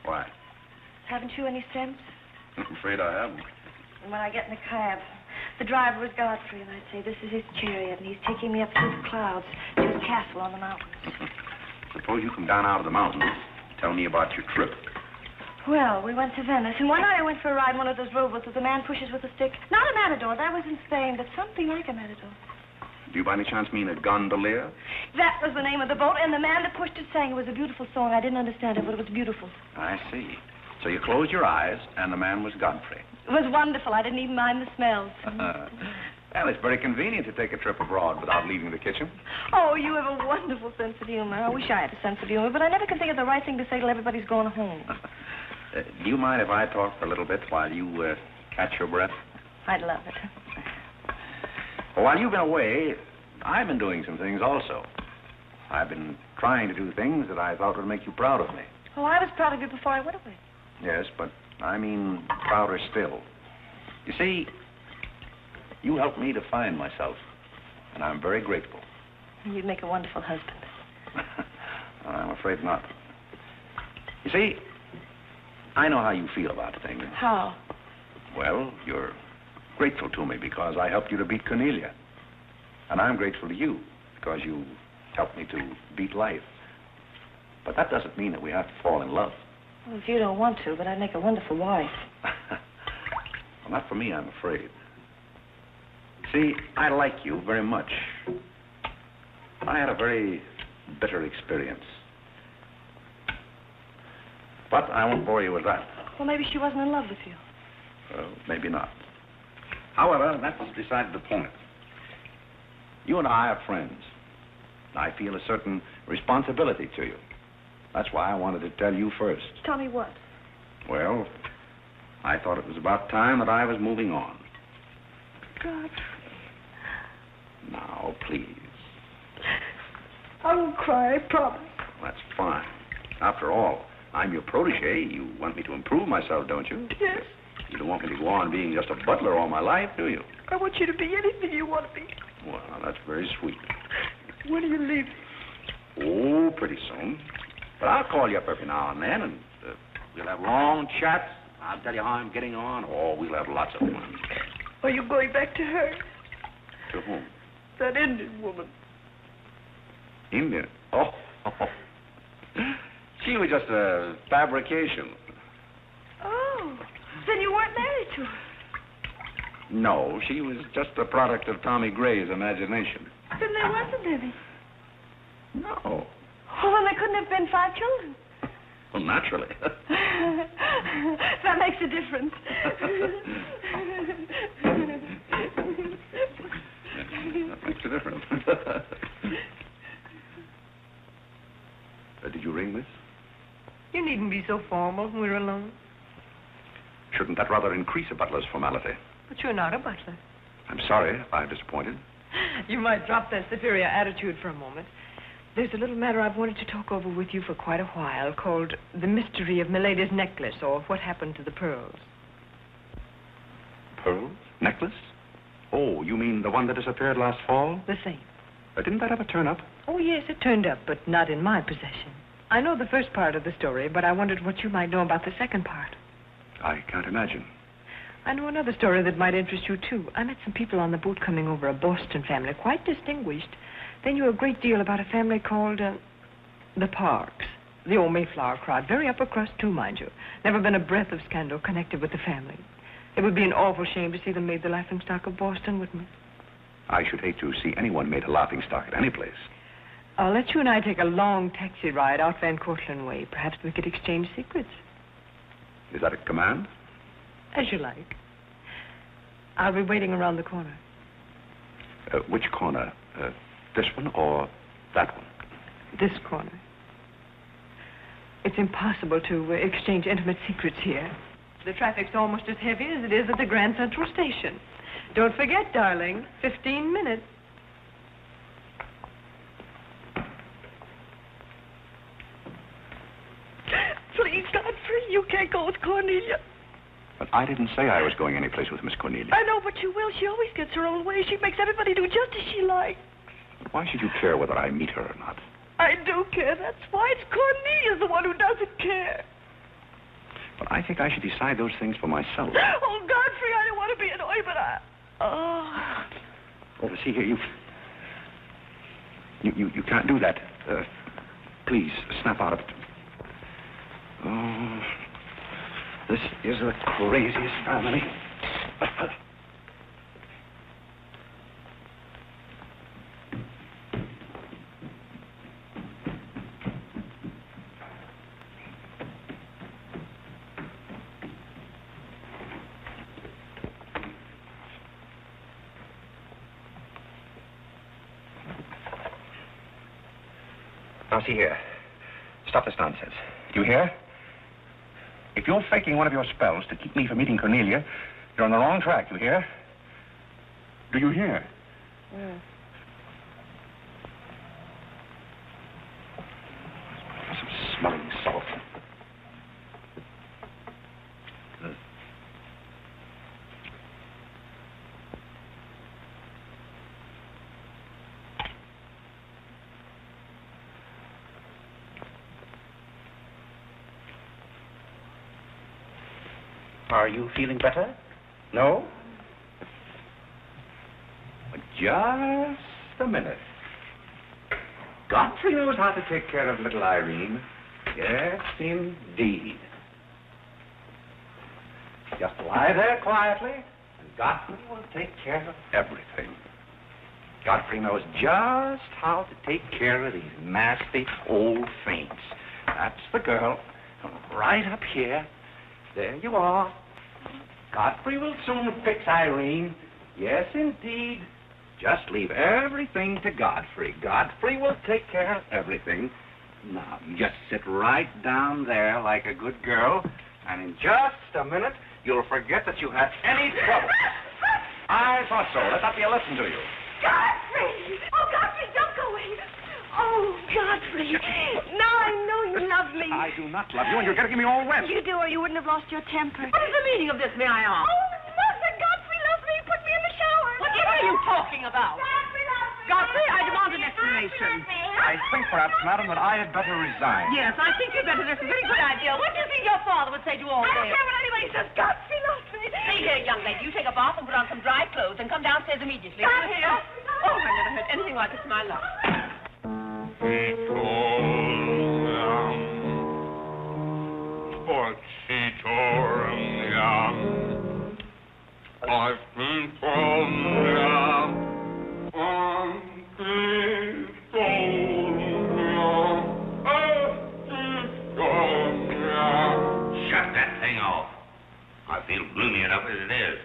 S2: Why?
S4: Haven't you any sense?
S2: I'm afraid I haven't.
S4: And when I get in the cab, the driver was Godfrey, and I'd say, this is his chariot, and he's taking me up through the clouds to his castle on the mountains.
S2: Suppose you come down out of the mountains. Tell me about your trip.
S4: Well, we went to Venice, and one night I went for a ride in one of those rowboats that the man pushes with a stick. Not a matador, that was in Spain, but something like a matador.
S2: Do you by any chance mean a gondolier?
S4: That was the name of the boat, and the man that pushed it sang. It was a beautiful song. I didn't understand it, but it was beautiful.
S2: I see. So you closed your eyes, and the man was Godfrey.
S4: It was wonderful. I didn't even mind the smells.
S2: Well, it's very convenient to take a trip abroad without leaving the kitchen.
S4: Oh, you have a wonderful sense of humor. I wish I had a sense of humor, but I never can think of the right thing to say till everybody's gone home.
S2: Do you mind if I talk for a little bit while you catch your breath?
S4: I'd love it.
S2: Well, while you've been away, I've been doing some things also. I've been trying to do things that I thought would make you proud of me.
S4: Oh, I was proud of you before I went away.
S2: Yes, but I mean prouder still. You see, you helped me to find myself, and I'm very grateful.
S4: You'd make a wonderful husband.
S2: I'm afraid not. You see, I know how you feel about things.
S4: How?
S2: Well, you're grateful to me because I helped you to beat Cornelia. And I'm grateful to you because you helped me to beat life. But that doesn't mean that we have to fall in love.
S4: Well, if you don't want to, but I'd make a wonderful wife.
S2: Well, not for me, I'm afraid. See, I like you very much. I had a very bitter experience. But I won't bore you with that.
S4: Well, maybe she wasn't in love with you.
S2: Well, maybe not. However, that's beside the point. You and I are friends. I feel a certain responsibility to you. That's why I wanted to tell you first.
S4: Tell me what?
S2: Well, I thought it was about time that I was moving on.
S4: God.
S2: Now, please.
S4: I won't cry, I promise.
S2: That's fine. After all, I'm your protege. You want me to improve myself, don't you?
S4: Yes.
S2: You don't want me to go on being just a butler all my life, do you?
S4: I want you to be anything you want to be.
S2: Well, that's very sweet.
S4: When are you leaving?
S2: Oh, pretty soon. But I'll call you up every now and then, and we'll have long chats. I'll tell you how I'm getting on. Oh, we'll have lots of fun.
S4: Are you going back to her?
S2: To whom?
S3: That Indian woman.
S2: Indian? Oh. She was just a fabrication.
S4: Oh, then you weren't married to her.
S2: No, she was just a product of Tommy Gray's imagination.
S4: Then there wasn't any.
S2: No.
S4: Oh, well, there couldn't have been 5 children.
S2: Well, naturally.
S4: That makes a difference.
S2: That makes a difference. Did you ring, miss?
S10: You needn't be so formal when we're alone.
S2: Shouldn't that rather increase a butler's formality?
S10: But you're not a butler.
S2: I'm sorry if I've disappointed.
S10: You might drop that superior attitude for a moment. There's a little matter I've wanted to talk over with you for quite a while, called the mystery of Milady's necklace, or what happened to the pearls.
S2: Pearls? Necklace? Oh, you mean the one that disappeared last fall?
S10: The same.
S2: Didn't that ever turn up?
S10: Oh, yes, it turned up, but not in my possession. I know the first part of the story, but I wondered what you might know about the second part.
S2: I can't imagine.
S10: I know another story that might interest you, too. I met some people on the boat coming over, a Boston family, quite distinguished. They knew a great deal about a family called, the Parks. The old Mayflower crowd, very upper crust, too, mind you. Never been a breath of scandal connected with the family. It would be an awful shame to see them made the laughingstock of Boston, wouldn't it?
S2: I should hate to see anyone made a laughingstock at any place.
S10: I'll let you and I take a long taxi ride out Van Cortlandt Way. Perhaps we could exchange secrets.
S2: Is that a command?
S10: As you like. I'll be waiting around the corner.
S2: Which corner? This one or that one?
S10: This corner. It's impossible to exchange intimate secrets here. The traffic's almost as heavy as it is at the Grand Central Station. Don't forget, darling, 15 minutes.
S3: Please, Godfrey, you can't go with Cornelia.
S2: But I didn't say I was going anyplace with Miss Cornelia.
S3: I know, but you will. She always gets her own way. She makes everybody do just as she likes.
S2: Why should you care whether I meet her or not?
S3: I do care. That's why it's Cornelia's the one who doesn't care.
S2: But I think I should decide those things for myself.
S3: Oh, Godfrey, I don't want to be annoyed, but I...
S2: Oh, see here, you can't do that. Please, snap out of it. Oh, this is the craziest family. Now, see here. Stop this nonsense. Do you hear? If you're faking one of your spells to keep me from meeting Cornelia, you're on the wrong track, you hear? Do you hear?
S10: Yeah.
S2: Some smelling salt. Are you feeling better? No? Just a minute. Godfrey knows how to take care of little Irene. Yes, indeed. Just lie there quietly, and Godfrey will take care of everything. Godfrey knows just how to take care of these nasty old faints. That's the girl. Right up here. There you are. Godfrey will soon fix Irene. Yes, indeed. Just leave everything to Godfrey. Godfrey will take care of everything. Now, you just sit right down there like a good girl, and in just a minute, you'll forget that you had any trouble. I thought so. Let that be a lesson to you.
S3: Godfrey! Oh, Godfrey, don't go away. Oh, Godfrey. Now I know you love me.
S2: I do not love you, and you're getting me all wet.
S4: You do, or you wouldn't have lost your temper.
S3: What is the meaning of this, may I ask?
S4: Oh, Mother, Godfrey loves me. He put me in the shower.
S3: What are you talking about?
S4: Godfrey loves me.
S3: Godfrey, I demand an explanation.
S2: I think, perhaps, madam, that I had better resign.
S3: Yes, I think you'd better. That's a very good idea. What do you think your father would say to all
S4: I don't
S3: this?
S4: care what anybody says. Godfrey loves me.
S3: See here, young lady, you take a bath and put on some dry clothes and come downstairs immediately. Do you hear? Oh, I never anything like it's my luck.
S6: Shut that thing off. I feel gloomy enough as it is.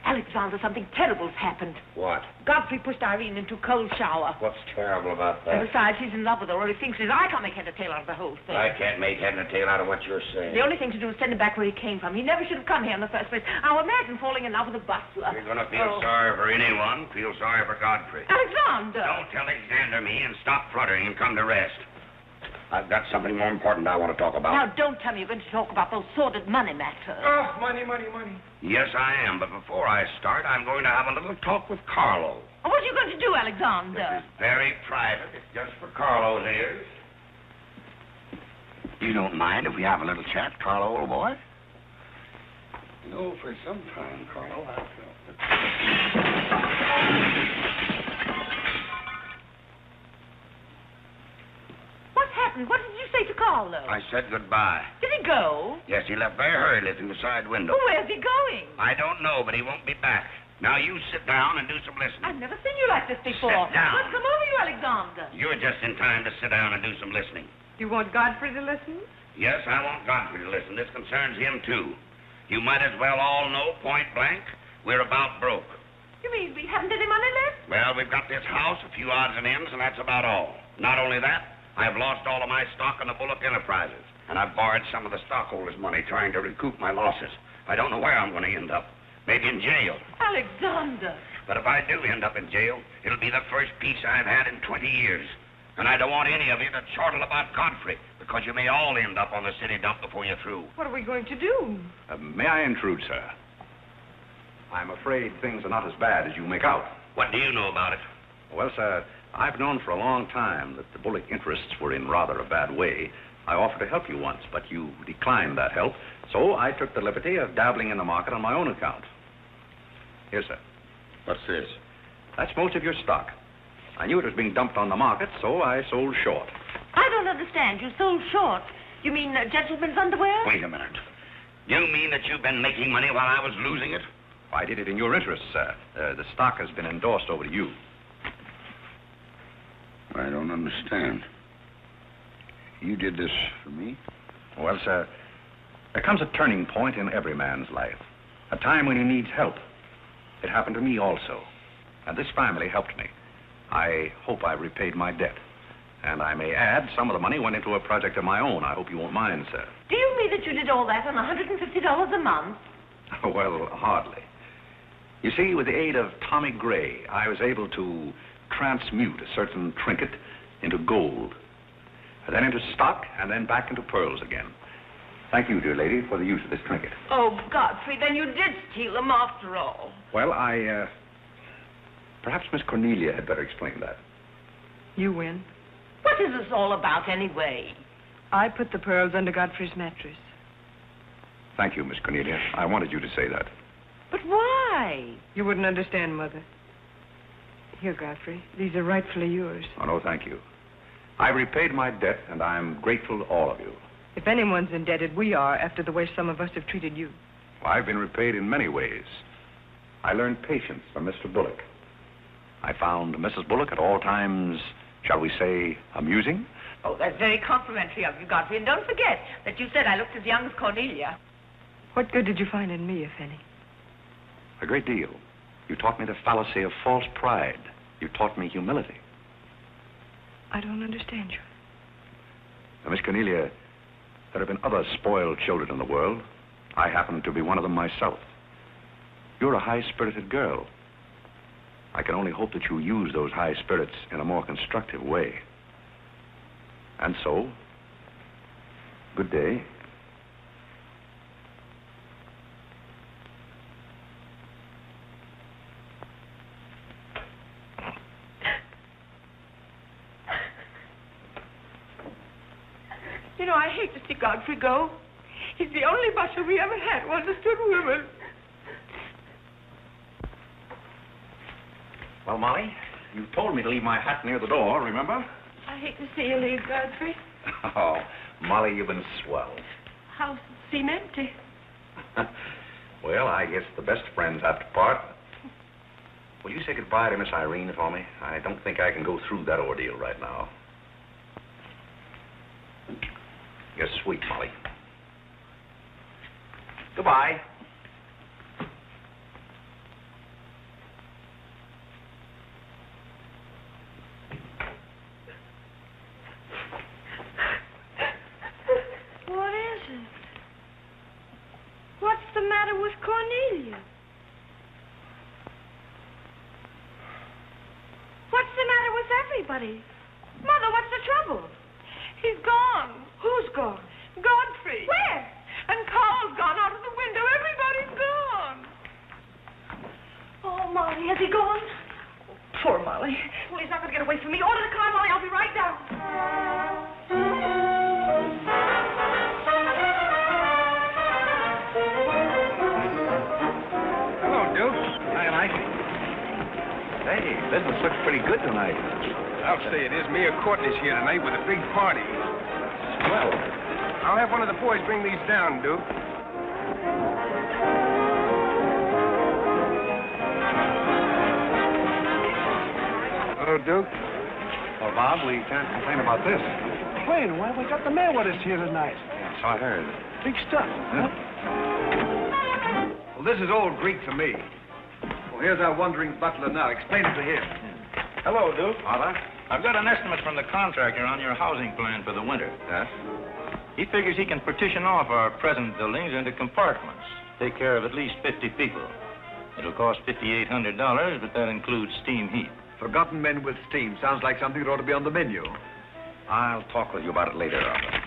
S3: Alexander, something terrible's happened.
S6: What?
S3: Godfrey pushed Irene into a cold shower.
S6: What's terrible about
S3: And
S6: that?
S3: besides, he's in love with her, or he thinks he is. I can't make head or tail out of the whole thing.
S6: I can't make head and tail out of what you're saying.
S3: The only thing to do is send him back where he came from. He never should have come here in the first place. Now imagine falling in love with a butler.
S6: You're going to feel sorry for anyone. Feel sorry for Godfrey.
S3: Alexander!
S6: Don't Alexander me and stop fluttering and come to rest. I've got something more important I want to talk about.
S3: Now, don't tell me you're going to talk about those sordid money matters.
S9: Oh, money.
S6: Yes, I am, but before I start, I'm going to have a little talk with Carlo.
S3: What are you going to do, Alexander?
S6: This is very private. It's just for Carlo's ears. You don't mind if we have a little chat, Carlo, old boy? You know, for some time, Carlo, I've felt
S3: What happened? What did you say to Carlo?
S6: I said goodbye.
S3: Did he go?
S6: Yes, he left very hurriedly through the side window.
S3: Well, where's he going?
S6: I don't know, but he won't be back. Now, you sit down and do some listening.
S3: I've never seen you like this before.
S6: Sit down.
S3: What's come over you, Alexander?
S6: You're just in time to sit down and do some listening.
S10: You want Godfrey to listen?
S6: Yes, I want Godfrey to listen. This concerns him, too. You might as well all know, point blank, we're about broke.
S3: You mean we haven't any money left?
S6: Well, we've got this house, a few odds and ends, and that's about all. Not only that, I've lost all of my stock in the Bullock Enterprises, and I've borrowed some of the stockholders' money trying to recoup my losses. I don't know where I'm going to end up. Maybe in jail.
S3: Alexander!
S6: But if I do end up in jail, it'll be the first peace I've had in 20 years. And I don't want any of you to chortle about Godfrey, because you may all end up on the city dump before you're through.
S10: What are we going to do?
S2: May I intrude, sir? I'm afraid things are not as bad as you make out.
S6: What do you know about it?
S2: Well, sir, I've known for a long time that the Bullock interests were in rather a bad way. I offered to help you once, but you declined that help, so I took the liberty of dabbling in the market on my own account. Here, sir.
S6: What's this?
S2: That's most of your stock. I knew it was being dumped on the market, so I sold short.
S3: I don't understand. You sold short. You mean gentlemen's underwear?
S6: Wait a minute. You mean that you've been making money while I was losing it?
S2: I did it in your interest, sir. The stock has been endorsed over to you.
S6: I don't understand. You did this for me?
S2: Well, sir, there comes a turning point in every man's life. A time when he needs help. It happened to me also. And this family helped me. I hope I repaid my debt. And I may add, some of the money went into a project of my own. I hope you won't mind, sir.
S3: Do you mean that you did all that on $150 a month?
S2: Well, hardly. You see, with the aid of Tommy Gray, I was able to transmute a certain trinket into gold, and then into stock, and then back into pearls again. Thank you, dear lady, for the use of this trinket.
S3: Oh, Godfrey, then you did steal them after all.
S2: Well, perhaps Miss Cornelia had better explain that.
S10: You win.
S3: What is this all about, anyway?
S10: I put the pearls under Godfrey's mattress.
S2: Thank you, Miss Cornelia. I wanted you to say that.
S3: But why?
S10: You wouldn't understand, Mother. Here, Godfrey. These are rightfully yours.
S2: Oh, no, thank you. I repaid my debt, and I'm grateful to all of you.
S10: If anyone's indebted, we are, after the way some of us have treated you.
S2: Well, I've been repaid in many ways. I learned patience from Mr. Bullock. I found Mrs. Bullock at all times, shall we say, amusing.
S3: Oh, that's very complimentary of you, Godfrey. And don't forget that you said I looked as young as Cornelia.
S10: What good did you find in me, if any?
S2: A great deal. You taught me the fallacy of false pride. You taught me humility.
S10: I don't understand you.
S2: Now, Miss Cornelia, there have been other spoiled children in the world. I happen to be one of them myself. You're a high-spirited girl. I can only hope that you use those high spirits in a more constructive way. And so, good day.
S3: You know, I hate to see Godfrey go. He's the only butler we ever had who understood women.
S2: Well, Molly, you told me to leave my hat near the door, remember?
S3: I hate to see you leave, Godfrey.
S2: Oh, Molly, you've been swell.
S3: House seem empty.
S2: Well, I guess the best friends have to part. Will you say goodbye to Miss Irene for me? I don't think I can go through that ordeal right now. You're sweet, Molly. Goodbye.
S4: What is it? What's the matter with Cornelia? What's the matter with everybody? Mother, what's the trouble?
S3: He's gone.
S4: Who's gone?
S3: Godfrey.
S4: Where?
S3: And Carl's gone out of the window. Everybody's gone.
S4: Oh, Molly, has he gone?
S3: Poor Molly.
S4: Well, he's not going to get away from me. Order the car, Molly. I'll be right down.
S1: Hello, Duke.
S2: Hi, Mike. Hey, business looks pretty good tonight.
S1: I'll say it is. Mia Courtney's here tonight with a big party.
S2: Well,
S1: I'll have one of the boys bring these down, Duke. Hello, Duke.
S2: well, Bob, we can't complain about this.
S16: Wait, well, we got the mail with us here tonight.
S2: Yeah, so I heard.
S16: Big stuff.
S2: Huh?
S5: Well, this is all Greek to me. Well, here's our wandering butler now. Explain it to him.
S7: Hello, Duke.
S2: Father?
S7: I've got an estimate from the contractor on your housing plan for the winter.
S2: Yes?
S7: He figures he can partition off our present buildings into compartments, take care of at least 50 people. It'll cost $5,800, but that includes steam heat.
S5: Forgotten men with steam. Sounds like something that ought to be on the menu.
S2: I'll talk with you about it later, Arthur.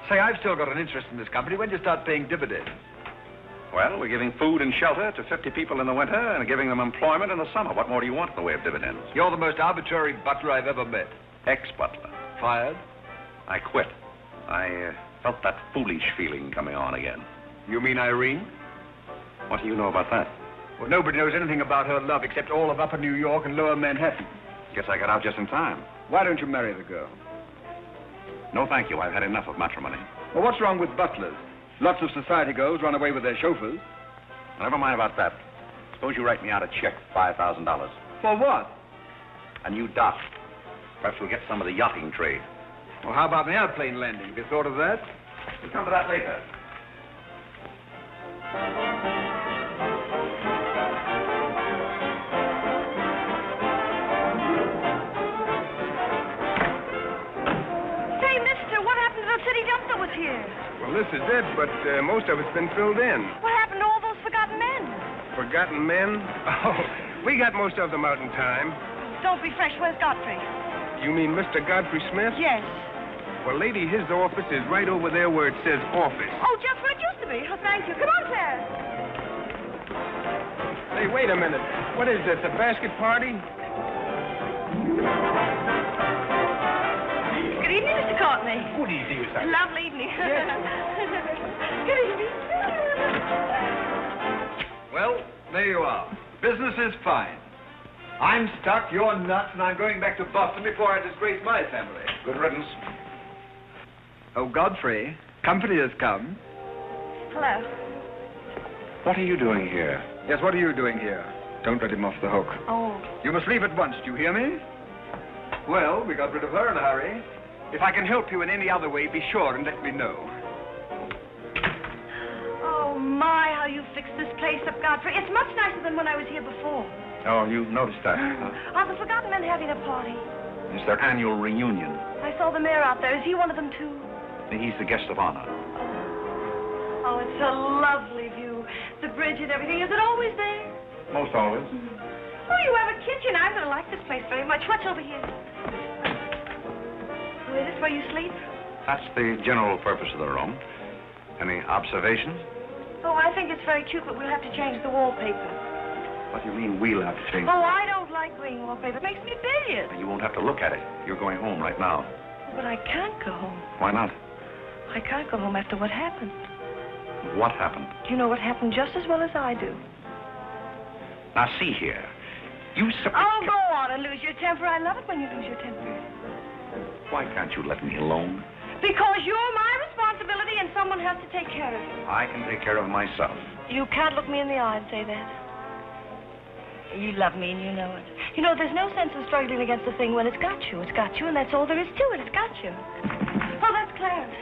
S5: Say, I've still got an interest in this company. When do you start paying dividends?
S2: Well, we're giving food and shelter to 50 people in the winter and giving them employment in the summer. What more do you want in the way of dividends?
S5: You're the most arbitrary butler I've ever met.
S2: Ex-butler.
S5: Fired?
S2: I quit. I felt that foolish feeling coming on again.
S5: You mean Irene?
S2: What do you know about that?
S5: Well, nobody knows anything about her love except all of Upper New York and Lower Manhattan.
S2: Guess I got out just in time.
S5: Why don't you marry the girl?
S2: No, thank you. I've had enough of matrimony.
S5: Well, what's wrong with butlers? Lots of society girls run away with their chauffeurs.
S2: Never mind about that. Suppose you write me out a check for $5,000.
S5: For what?
S2: A new dock. Perhaps we'll get some of the yachting trade.
S5: Well, how about an airplane landing? Have you thought of that?
S2: We'll come to that later.
S4: Say, mister, what happened to the city dump that was here?
S1: Well, this is it, but most of it's been filled in.
S4: What happened to all those forgotten men?
S1: Forgotten men? Oh, we got most of them out in time.
S4: Don't be fresh. Where's Godfrey?
S1: You mean Mr. Godfrey Smith?
S4: Yes.
S1: Well, lady, his office is right over there where it says office.
S4: Oh, just where it used to be. Oh, thank you. Come on, Claire.
S1: Hey, wait a minute. What is this, a basket party?
S4: Good evening, Mr. Courtney.
S1: Good evening, Miss Irene.
S4: Lovely evening. Good evening.
S5: Well, there you are. Business is fine. I'm stuck, you're nuts, and I'm going back to Boston before I disgrace my family.
S2: Good riddance.
S5: Oh, Godfrey, company has come.
S4: Hello.
S2: What are you doing here?
S5: Yes, what are you doing here? Don't let him off the hook.
S4: Oh.
S5: You must leave at once, do you hear me? Well, we got rid of her in a hurry. If I can help you in any other way, be sure and let me know.
S4: Oh, my, how you fixed this place up, Godfrey. It's much nicer than when I was here before.
S2: Oh, you noticed that?
S4: Are the forgotten men having a party?
S2: It's their annual reunion.
S4: I saw the mayor out there. Is he one of them, too?
S2: He's the guest of honor.
S4: Oh, it's a lovely view. The bridge and everything. Is it always there?
S2: Most always.
S4: Oh, you have a kitchen. I'm going to like this place very much. What's over here? Oh, is this where you sleep?
S2: That's the general purpose of the room. Any observations?
S4: Oh, I think it's very cute, but we'll have to change the wallpaper.
S2: What do you mean we'll have to change?
S4: Oh, I don't like green wallpaper. It makes me bilious.
S2: You won't have to look at it. You're going home right now.
S4: But I can't go home.
S2: Why not?
S4: I can't go home after what happened.
S2: What happened?
S4: You know what happened just as well as I do.
S2: Now, see here. You
S4: Oh, go on and lose your temper. I love it when you lose your temper.
S2: Why can't you let me alone?
S4: Because you're my responsibility and someone has to take care of you.
S2: I can take care of myself.
S4: You can't look me in the eye and say that. You love me and you know it. You know, there's no sense in struggling against a thing when it's got you. It's got you, and that's all there is to it. It's got you. Oh, that's Clarence.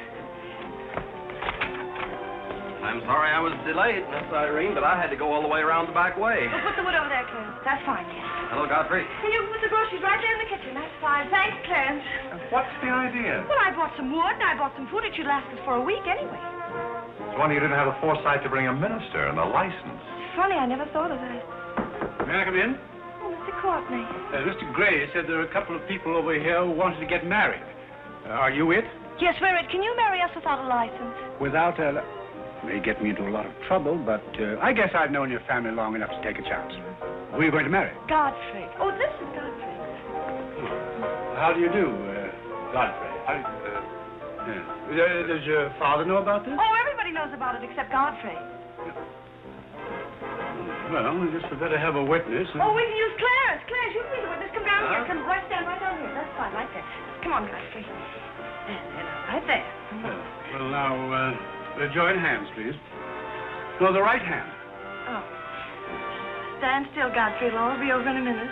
S9: I'm sorry I was delayed, Miss Irene, but I had to go all the way around the back way.
S4: Well, put the wood over there, Clarence. That's fine, yes.
S9: Hello, Godfrey.
S4: Can you put the groceries right there in the kitchen? That's fine. Thanks, Clarence.
S11: What's the idea?
S4: Well, I bought some wood, and I bought some food. It should last us for a week anyway.
S11: It's wonder you didn't have the foresight to bring a minister and a license.
S4: It's funny, I never thought of that.
S16: May I come in?
S4: Oh, Mr. Courtney.
S16: Mr. Gray said there are a couple of people over here who wanted to get married. Are you it?
S4: Yes, we're it. Can you marry us without a license?
S16: Without a... May get me into a lot of trouble, but I guess I've known your family long enough to take a chance. Who are you going to marry?
S4: Godfrey. Oh, this is Godfrey.
S16: How do you do, Godfrey? Does your father know about this?
S4: Oh, everybody knows about it except Godfrey.
S16: Well, I guess we better have a witness.
S4: Oh, we can use Clarence. Clarence, you can be the witness. Come down here. Come right stand right down here. That's fine, right there. Come on, Godfrey. Right there.
S16: Well, now, join hands, please. No, the right hand.
S4: Oh. Stand still, Godfrey. It'll all be over in a minute.